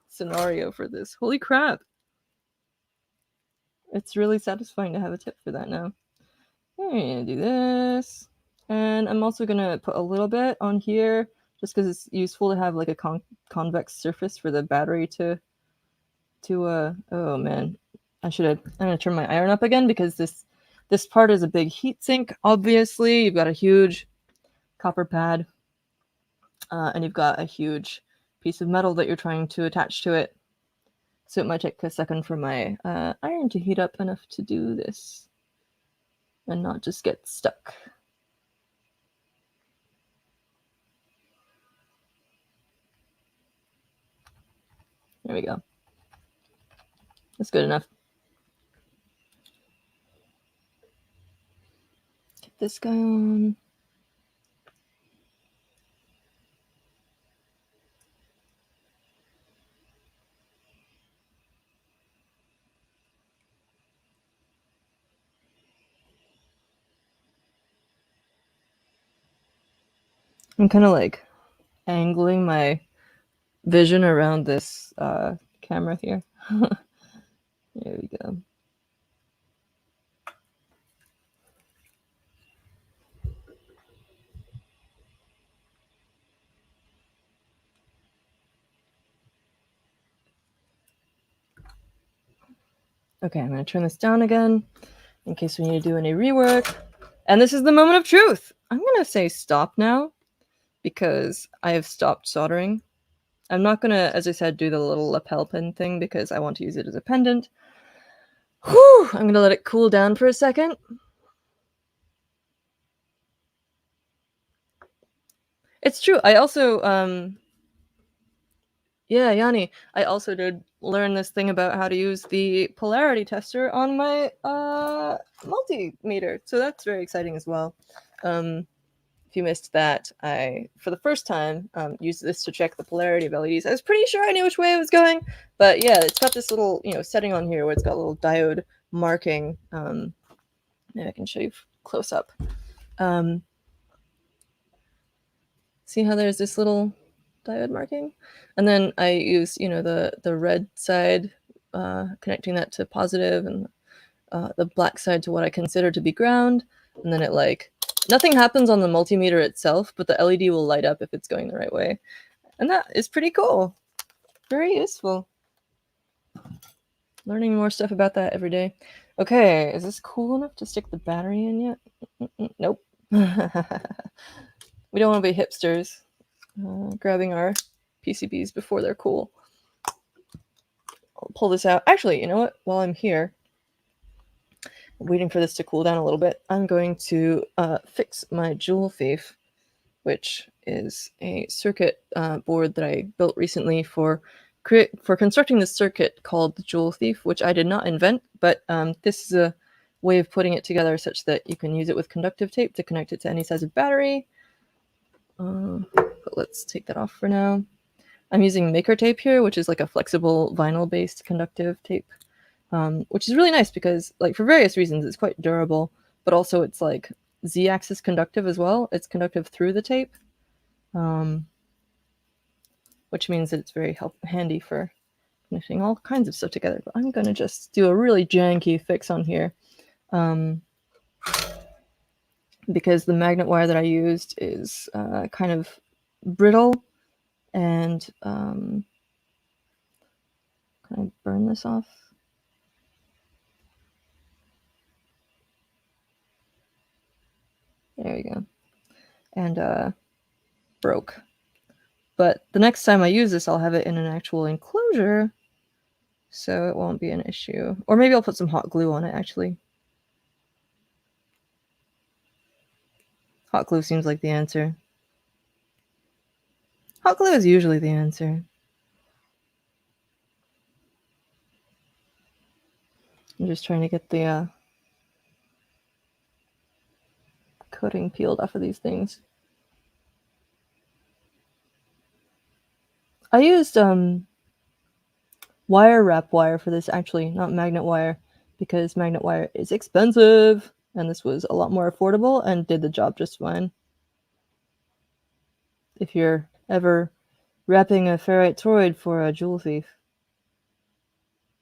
scenario for this. Holy crap. It's really satisfying to have a tip for that now. I'm gonna do this. And I'm also gonna put a little bit on here just because it's useful to have like a convex surface for the battery to oh man. I'm gonna turn my iron up again because this This part is a big heat sink, obviously. You've got a huge copper pad, and you've got a huge piece of metal that you're trying to attach to it. So it might take a second for my iron to heat up enough to do this and not just get stuck. There we go. That's good enough. Get this guy on. I'm kind of like angling my vision around this camera here. There we go. Okay, I'm going to turn this down again in case we need to do any rework. And this is the moment of truth. I'm going to say stop now because I have stopped soldering. I'm not going to, as I said, do the little lapel pin thing because I want to use it as a pendant. Whew, I'm going to let it cool down for a second. It's true. I also, yeah, Yanni, I also did learn this thing about how to use the polarity tester on my multimeter. So that's very exciting as well. If you missed that, I, for the first time, used this to check the polarity of LEDs. I was pretty sure I knew which way it was going, but yeah, it's got this little, setting on here where it's got a little diode marking. Maybe I can show you close up. See how there's this little diode marking? And then I use, the red side, connecting that to positive, and the black side to what I consider to be ground. And then it nothing happens on the multimeter itself, but the LED will light up if it's going the right way. And that is pretty cool. Very useful. Learning more stuff about that every day. Okay, is this cool enough to stick the battery in yet? Nope. We don't want to be hipsters grabbing our PCBs before they're cool. I'll pull this out. Actually, you know what? While I'm here, waiting for this to cool down a little bit, I'm going to fix my Jewel Thief, which is a circuit board that I built recently for constructing this circuit called the Jewel Thief, which I did not invent, but this is a way of putting it together such that you can use it with conductive tape to connect it to any size of battery. But let's take that off for now. I'm using Maker tape here, which is like a flexible vinyl-based conductive tape, which is really nice because, for various reasons, it's quite durable, but also it's like Z-axis conductive as well. It's conductive through the tape, which means that it's very handy for connecting all kinds of stuff together. But I'm going to just do a really janky fix on here, because the magnet wire that I used is kind of brittle, and can I burn this off? There we go. And broke. But the next time I use this, I'll have it in an actual enclosure, so it won't be an issue. Or maybe I'll put some hot glue on it, actually. Hot glue seems like the answer. Hot glue is usually the answer. I'm just trying to get the coating peeled off of these things. I used wire wrap wire for this, actually, not magnet wire, because magnet wire is expensive, and this was a lot more affordable and did the job just fine. If you're ever wrapping a ferrite toroid for a Jewel Thief,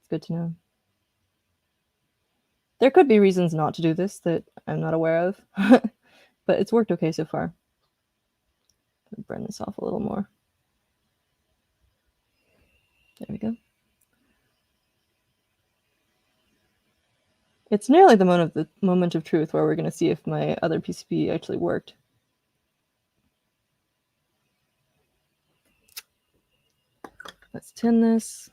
it's good to know. There could be reasons not to do this that I'm not aware of, but it's worked okay so far. Burn this off a little more. There we go. It's nearly the moment of truth where we're going to see if my other PCB actually worked. Let's tin this.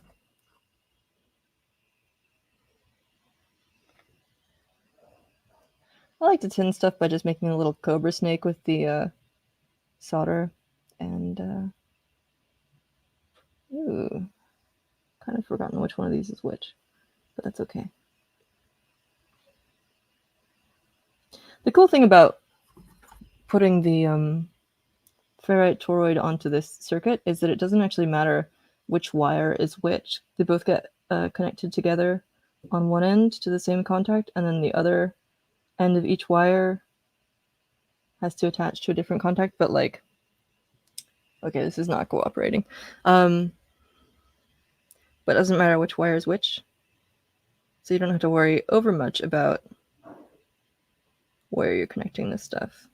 I like to tin stuff by just making a little cobra snake with the solder. And, ooh, kind of forgotten which one of these is which, but that's okay. The cool thing about putting the ferrite toroid onto this circuit is that it doesn't actually matter which wire is which. They both get connected together on one end to the same contact, and then the other end of each wire has to attach to a different contact. But like, okay, this is not cooperating. But it doesn't matter which wire is which, so you don't have to worry over much about where you're connecting this stuff.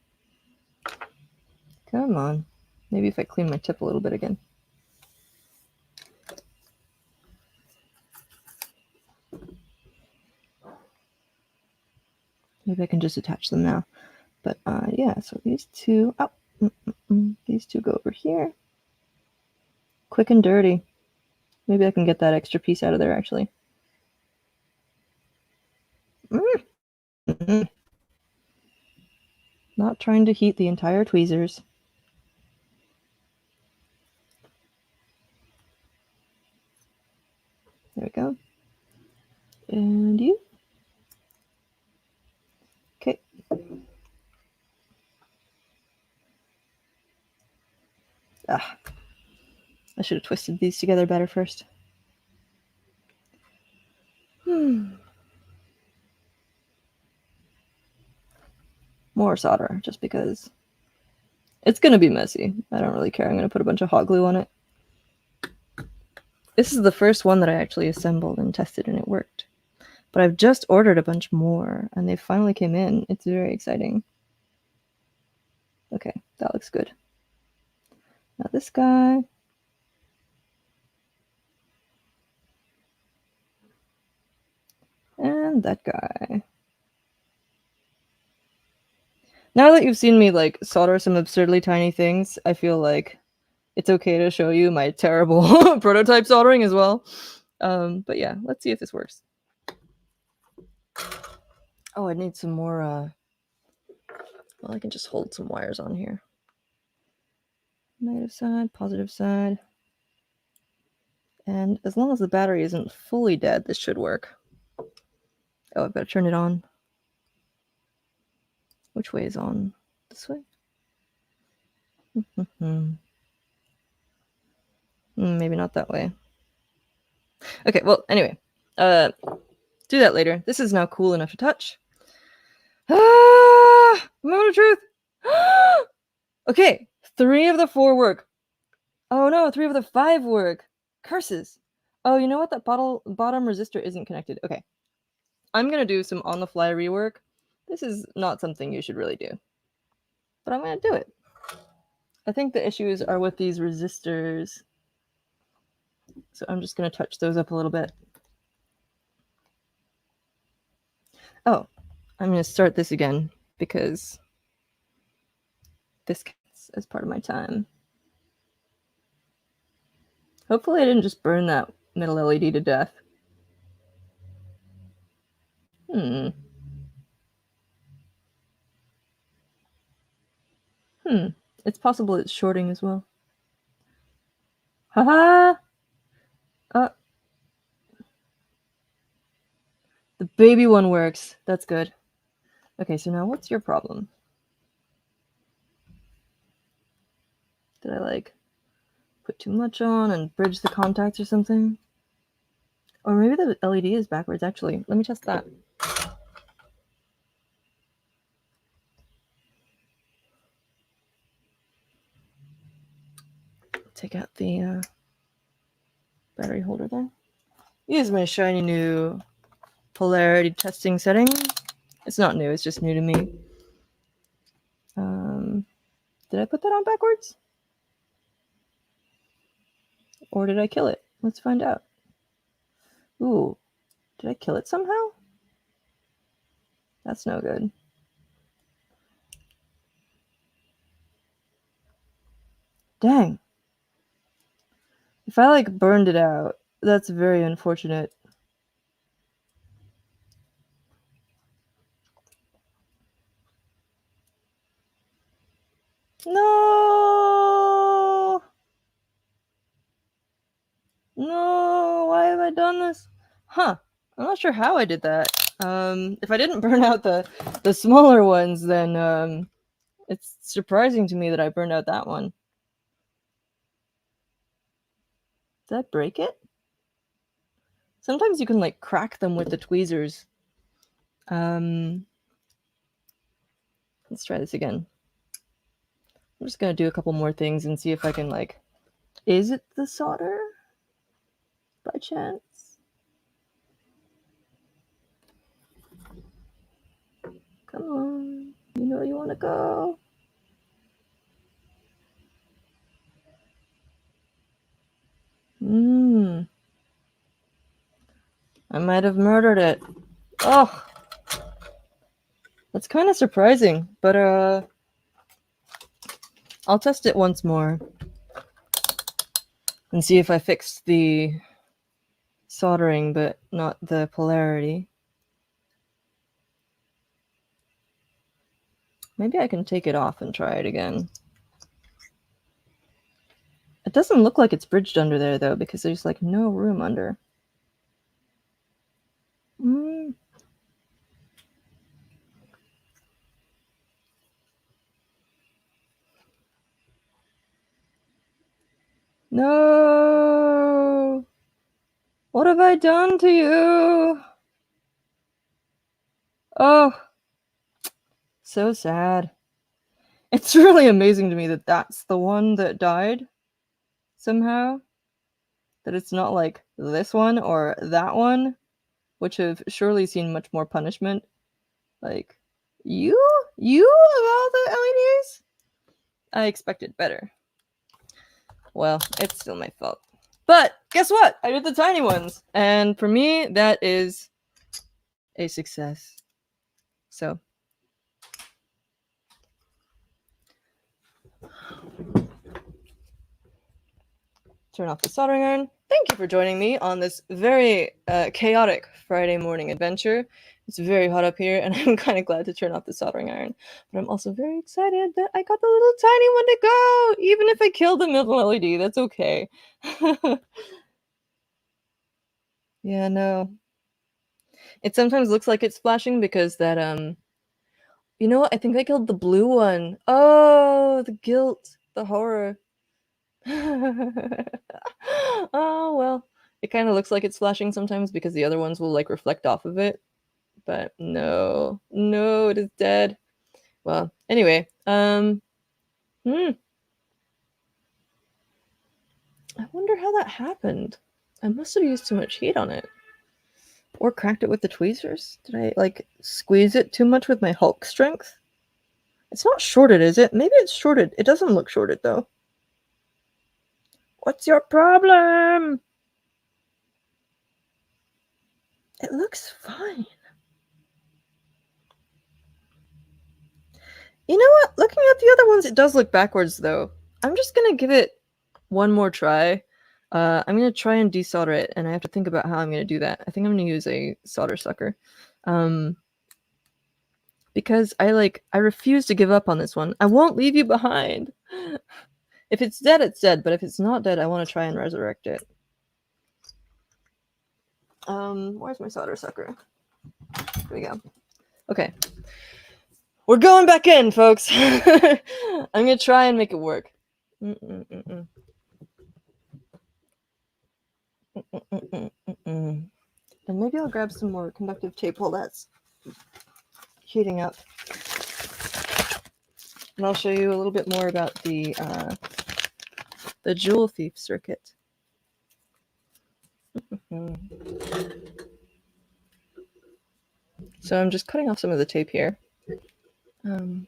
Come on. Maybe if I clean my tip a little bit again. Maybe I can just attach them now. But yeah, so these two, these two go over here. Quick and dirty. Maybe I can get that extra piece out of there, actually. Not trying to heat the entire tweezers. There we go. And you. Okay. Ah, I should have twisted these together better first. More solder, just because it's going to be messy. I don't really care. I'm going to put a bunch of hot glue on it. This is the first one that I actually assembled and tested, and it worked. But I've just ordered a bunch more, and they finally came in. It's very exciting. Okay, that looks good. Now this guy. And that guy. Now that you've seen me like solder some absurdly tiny things, I feel like it's okay to show you my terrible prototype soldering as well. But yeah, let's see if this works. Oh, I need some more, well, I can just hold some wires on here. Negative side, positive side. And as long as the battery isn't fully dead, this should work. Oh, I've got to turn it on. Which way is on? This way? Maybe not that way. Okay, well, anyway. Do that later. This is now cool enough to touch. Moment of truth. Okay, 3 of the 4 work. Oh no, 3 of the 5 work. Curses. Oh, you know what? That bottom resistor isn't connected. Okay. I'm going to do some on-the-fly rework. This is not something you should really do. But I'm going to do it. I think the issues are with these resistors. So I'm just going to touch those up a little bit. Oh, I'm going to start this again because this counts as part of my time. Hopefully I didn't just burn that middle LED to death. It's possible it's shorting as well. Haha! The baby one works. That's good. Okay, so now what's your problem? Did I like put too much on and bridge the contacts or something? Or maybe the LED is backwards actually. Let me test that. Take out the battery holder there. Use my shiny new polarity testing setting. It's not new, it's just new to me. Did I put that on backwards? Or did I kill it? Let's find out. Ooh, did I kill it somehow? That's no good. Dang. If I like burned it out, that's very unfortunate. No! No, why have I done this? Huh. I'm not sure how I did that. If I didn't burn out the smaller ones, then it's surprising to me that I burned out that one. Did I break it? Sometimes you can like crack them with the tweezers. Let's try this again. I'm just gonna do a couple more things and see if I can like... Is it the solder? By chance? Come on. You know you wanna go. I might have murdered it. Oh, that's kind of surprising, but I'll test it once more and see if I fixed the soldering, but not the polarity. Maybe I can take it off and try it again. It doesn't look like it's bridged under there, though, because there's like no room under. No! What have I done to you? Oh, so sad. It's really amazing to me that that's the one that died somehow. That it's not like this one or that one, which have surely seen much more punishment. Like, you of all the LEDs? I expected better. Well, it's still my fault. But guess what? I did the tiny ones. And for me, that is a success. So. Turn off the soldering iron. Thank you for joining me on this very chaotic Friday morning adventure. It's very hot up here, and I'm kind of glad to turn off the soldering iron. But I'm also very excited that I got the little tiny one to go! Even if I killed the middle LED, that's okay. Yeah, no. It sometimes looks like it's flashing because that, you know what? I think I killed the blue one. Oh, the guilt. The horror. Oh, well. It kind of looks like it's flashing sometimes because the other ones will like reflect off of it. But no. No, it is dead. Well, anyway. I wonder how that happened. I must have used too much heat on it. Or cracked it with the tweezers? Did I like squeeze it too much with my Hulk strength? It's not shorted, is it? Maybe it's shorted. It doesn't look shorted though. What's your problem? It looks fine. You know what? Looking at the other ones, it does look backwards, though. I'm just going to give it one more try. I'm going to try and desolder it, and I have to think about how I'm going to do that. I think I'm going to use a solder sucker. Because I refuse to give up on this one. I won't leave you behind. If it's dead, it's dead. But if it's not dead, I want to try and resurrect it. Where's my solder sucker? Here we go. Okay. We're going back in, folks. I'm gonna try and make it work. And maybe I'll grab some more conductive tape while that's heating up. And I'll show you a little bit more about the jewel thief circuit. So I'm just cutting off some of the tape here. I'm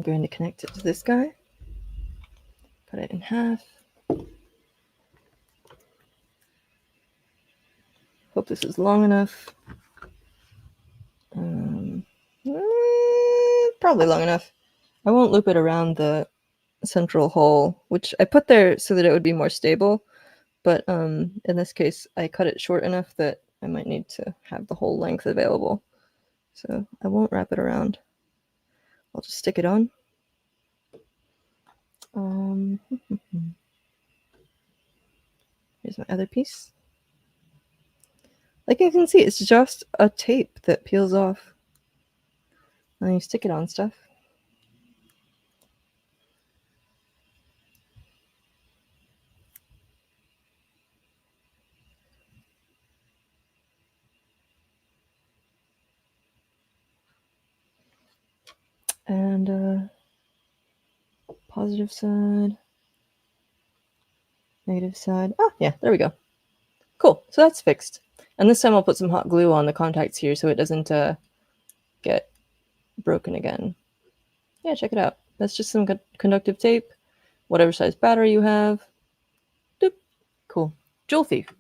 going to connect it to this guy. cut it in half. Hope this is long enough. Probably long enough. I won't loop it around the central hole, which I put there so that it would be more stable. But in this case, I cut it short enough that I might need to have the whole length available. So I won't wrap it around. I'll just stick it on. Here's my other piece. Like you can see, it's just a tape that peels off. And you stick it on stuff. And positive side, negative side. Oh, yeah, there we go. Cool, so that's fixed. And this time I'll put some hot glue on the contacts here so it doesn't get broken again. Yeah, check it out. That's just some conductive tape, whatever size battery you have. Doop. Cool. Jewel Thief.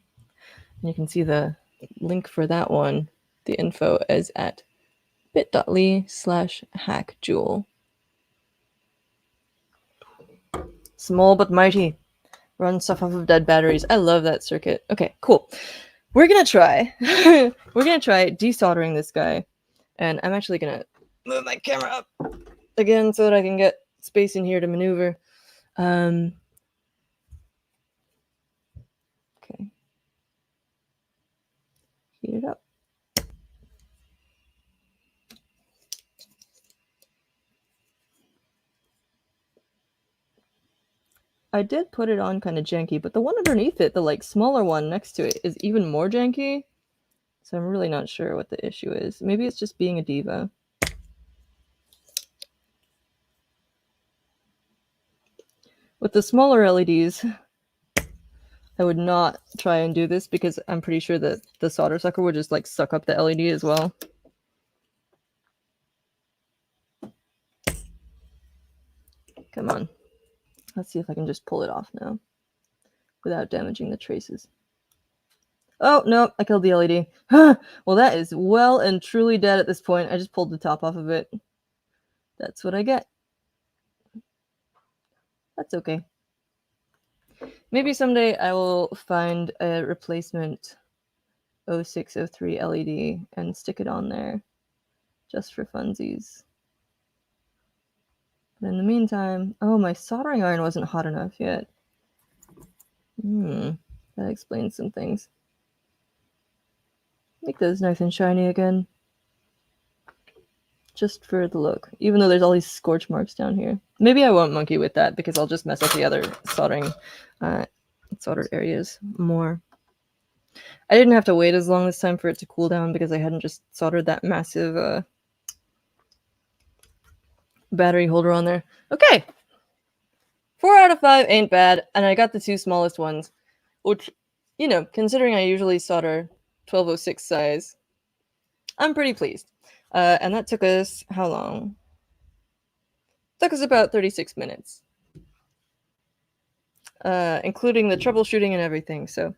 And you can see the link for that one, the info, is at bit.ly/hackjewel. Small but mighty. Run stuff off of dead batteries. I love that circuit. Okay, cool. We're gonna try. We're gonna try desoldering this guy, and I'm actually gonna move my camera up again so that I can get space in here to maneuver. Okay. Heat it up. I did put it on kind of janky, but the one underneath it, the like smaller one next to it, is even more janky. So I'm really not sure what the issue is. Maybe it's just being a diva. With the smaller LEDs, I would not try and do this because I'm pretty sure that the solder sucker would just like suck up the LED as well. Come on. Let's see if I can just pull it off now without damaging the traces. Oh, no, I killed the LED. Well, that is well and truly dead at this point. I just pulled the top off of it. That's what I get. That's okay. Maybe someday I will find a replacement 0603 LED and stick it on there just for funsies. But in the meantime, oh, my soldering iron wasn't hot enough yet. That explains some things. Make those nice and shiny again. Just for the look, even though there's all these scorch marks down here. Maybe I won't monkey with that because I'll just mess up the other soldered areas more. I didn't have to wait as long this time for it to cool down because I hadn't just soldered that massive battery holder on there. Okay. 4 out of 5 ain't bad, and I got the 2 smallest ones, which, you know, considering I usually solder 1206 size, I'm pretty pleased. And that took us, how long? Took us about 36 minutes. Including the troubleshooting and everything, so.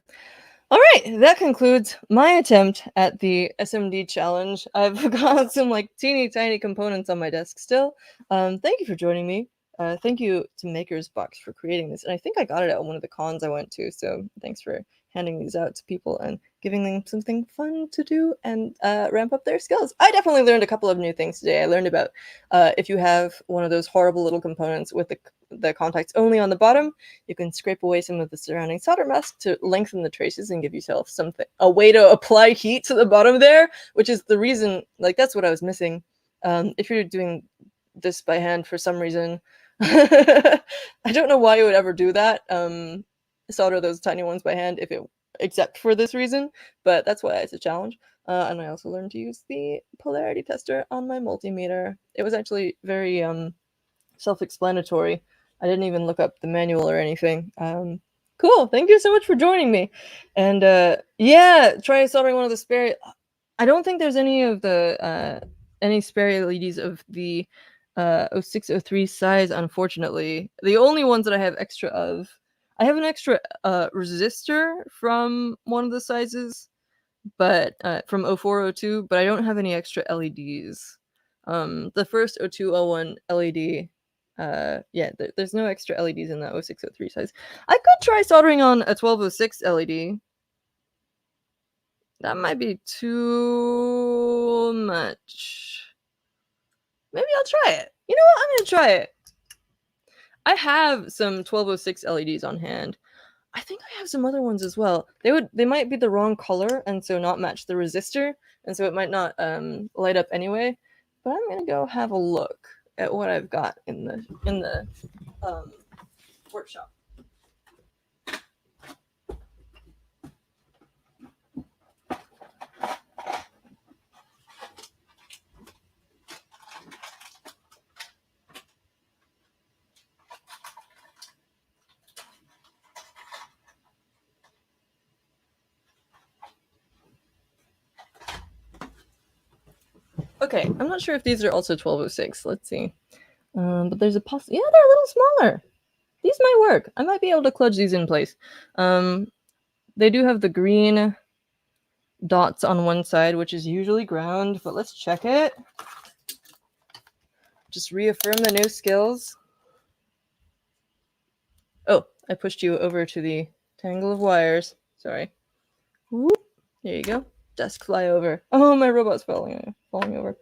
Alright, that concludes my attempt at the SMD challenge. I've got some like teeny tiny components on my desk still. Thank you for joining me. Thank you to MakersBox for creating this. And I think I got it at one of the cons I went to, so thanks for handing these out to people and giving them something fun to do and ramp up their skills. I definitely learned a couple of new things today. I learned about if you have one of those horrible little components with the contacts only on the bottom, you can scrape away some of the surrounding solder mask to lengthen the traces and give yourself a way to apply heat to the bottom there, which is the reason, like, that's what I was missing. If you're doing this by hand for some reason, I don't know why you would ever do that, solder those tiny ones by hand except for this reason, but that's why it's a challenge. And I also learned to use the polarity tester on my multimeter. It was actually very self-explanatory. I didn't even look up the manual or anything. Cool. Thank you so much for joining me. And yeah, try soldering one of the spare. I don't think there's any of the any spare LEDs of the 0603 size, unfortunately. The only ones that I have extra of, I have an extra resistor from one of the sizes, but from 0402, but I don't have any extra LEDs. The first 0201 LED, yeah, there's no extra LEDs in that 0603 size. I could try soldering on a 1206 LED. That might be too much. Maybe I'll try it. You know what? I'm gonna try it. I have some 1206 LEDs on hand. I think I have some other ones as well. They might be the wrong color and so not match the resistor, and so it might not light up anyway. But I'm gonna go have a look at what I've got in the workshop. Okay, I'm not sure if these are also 1206. Let's see. But there's a yeah, they're a little smaller. These might work. I might be able to kludge these in place. They do have the green dots on one side, which is usually ground, but let's check it. Just reaffirm the new skills. Oh, I pushed you over to the tangle of wires. Sorry. Whoop. There you go. Desk fly over. Oh, my robot's falling over.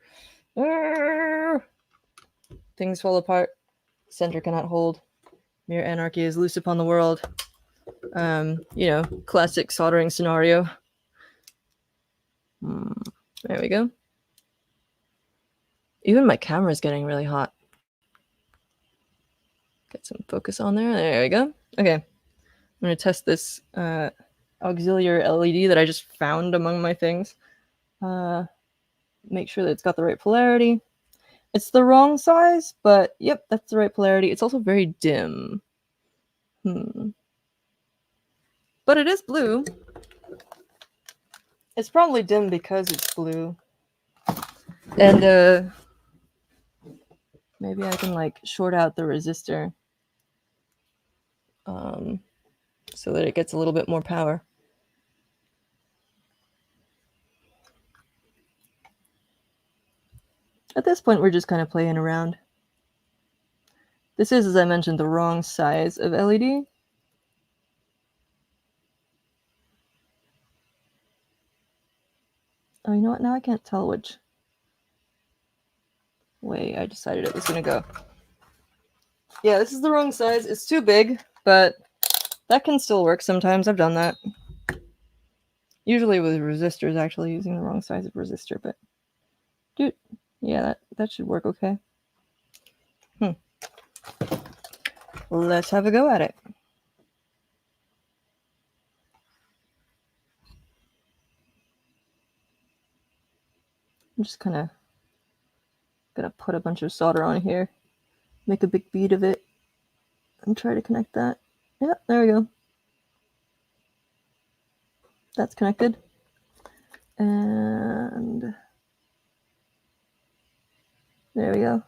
Things fall apart. Center cannot hold. Mere anarchy is loose upon the world. You know, classic soldering scenario. There we go. Even my camera's getting really hot. Get some focus on there. There we go. Okay. I'm going to test this auxiliary LED that I just found among my things. Make sure that it's got the right polarity. It's the wrong size, but yep, that's the right polarity. It's also very dim. But it is blue. It's probably dim because it's blue. And maybe I can like short out the resistor so that it gets a little bit more power. At this point, we're just kind of playing around. This is, as I mentioned, the wrong size of LED. Oh, you know what? Now I can't tell which way I decided it was going to go. Yeah, this is the wrong size. It's too big, but that can still work sometimes. I've done that. Usually with resistors, actually using the wrong size of resistor, but dude, yeah, that should work okay. Let's have a go at it. I'm just kind of gonna put a bunch of solder on here, make a big bead of it, and try to connect that. Yep, there we go. That's connected. And there we go.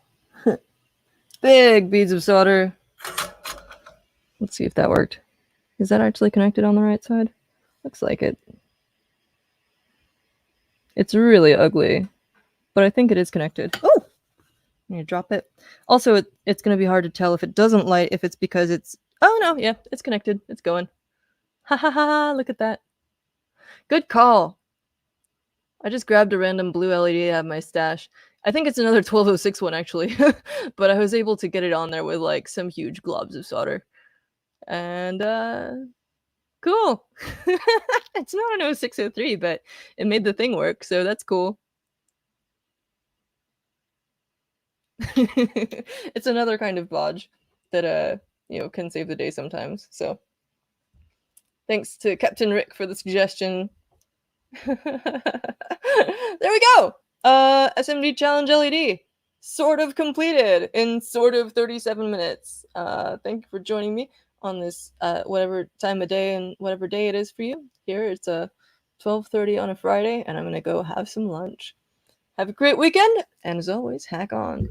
Big beads of solder. Let's see if that worked. Is that actually connected on the right side? Looks like it. It's really ugly, but I think it is connected. Oh! I'm gonna drop it. Also, it's gonna be hard to tell if it doesn't light, if it's because it's... Oh no, yeah, it's connected. It's going. Ha ha ha, look at that. Good call. I just grabbed a random blue LED out of my stash. I think it's another 1206 one, actually. But I was able to get it on there with, like, some huge globs of solder. And, cool. It's not an 0603, but it made the thing work, so that's cool. It's another kind of bodge that, you know, can save the day sometimes, so. Thanks to Captain Rick for the suggestion. There we go! SMD Challenge LED. Sort of completed in sort of 37 minutes. Thank you for joining me on this whatever time of day and whatever day it is for you. Here it's 12:30 on a Friday, and I'm gonna go have some lunch. Have a great weekend, and as always, hack on.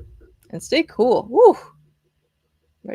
and stay cool. Woo!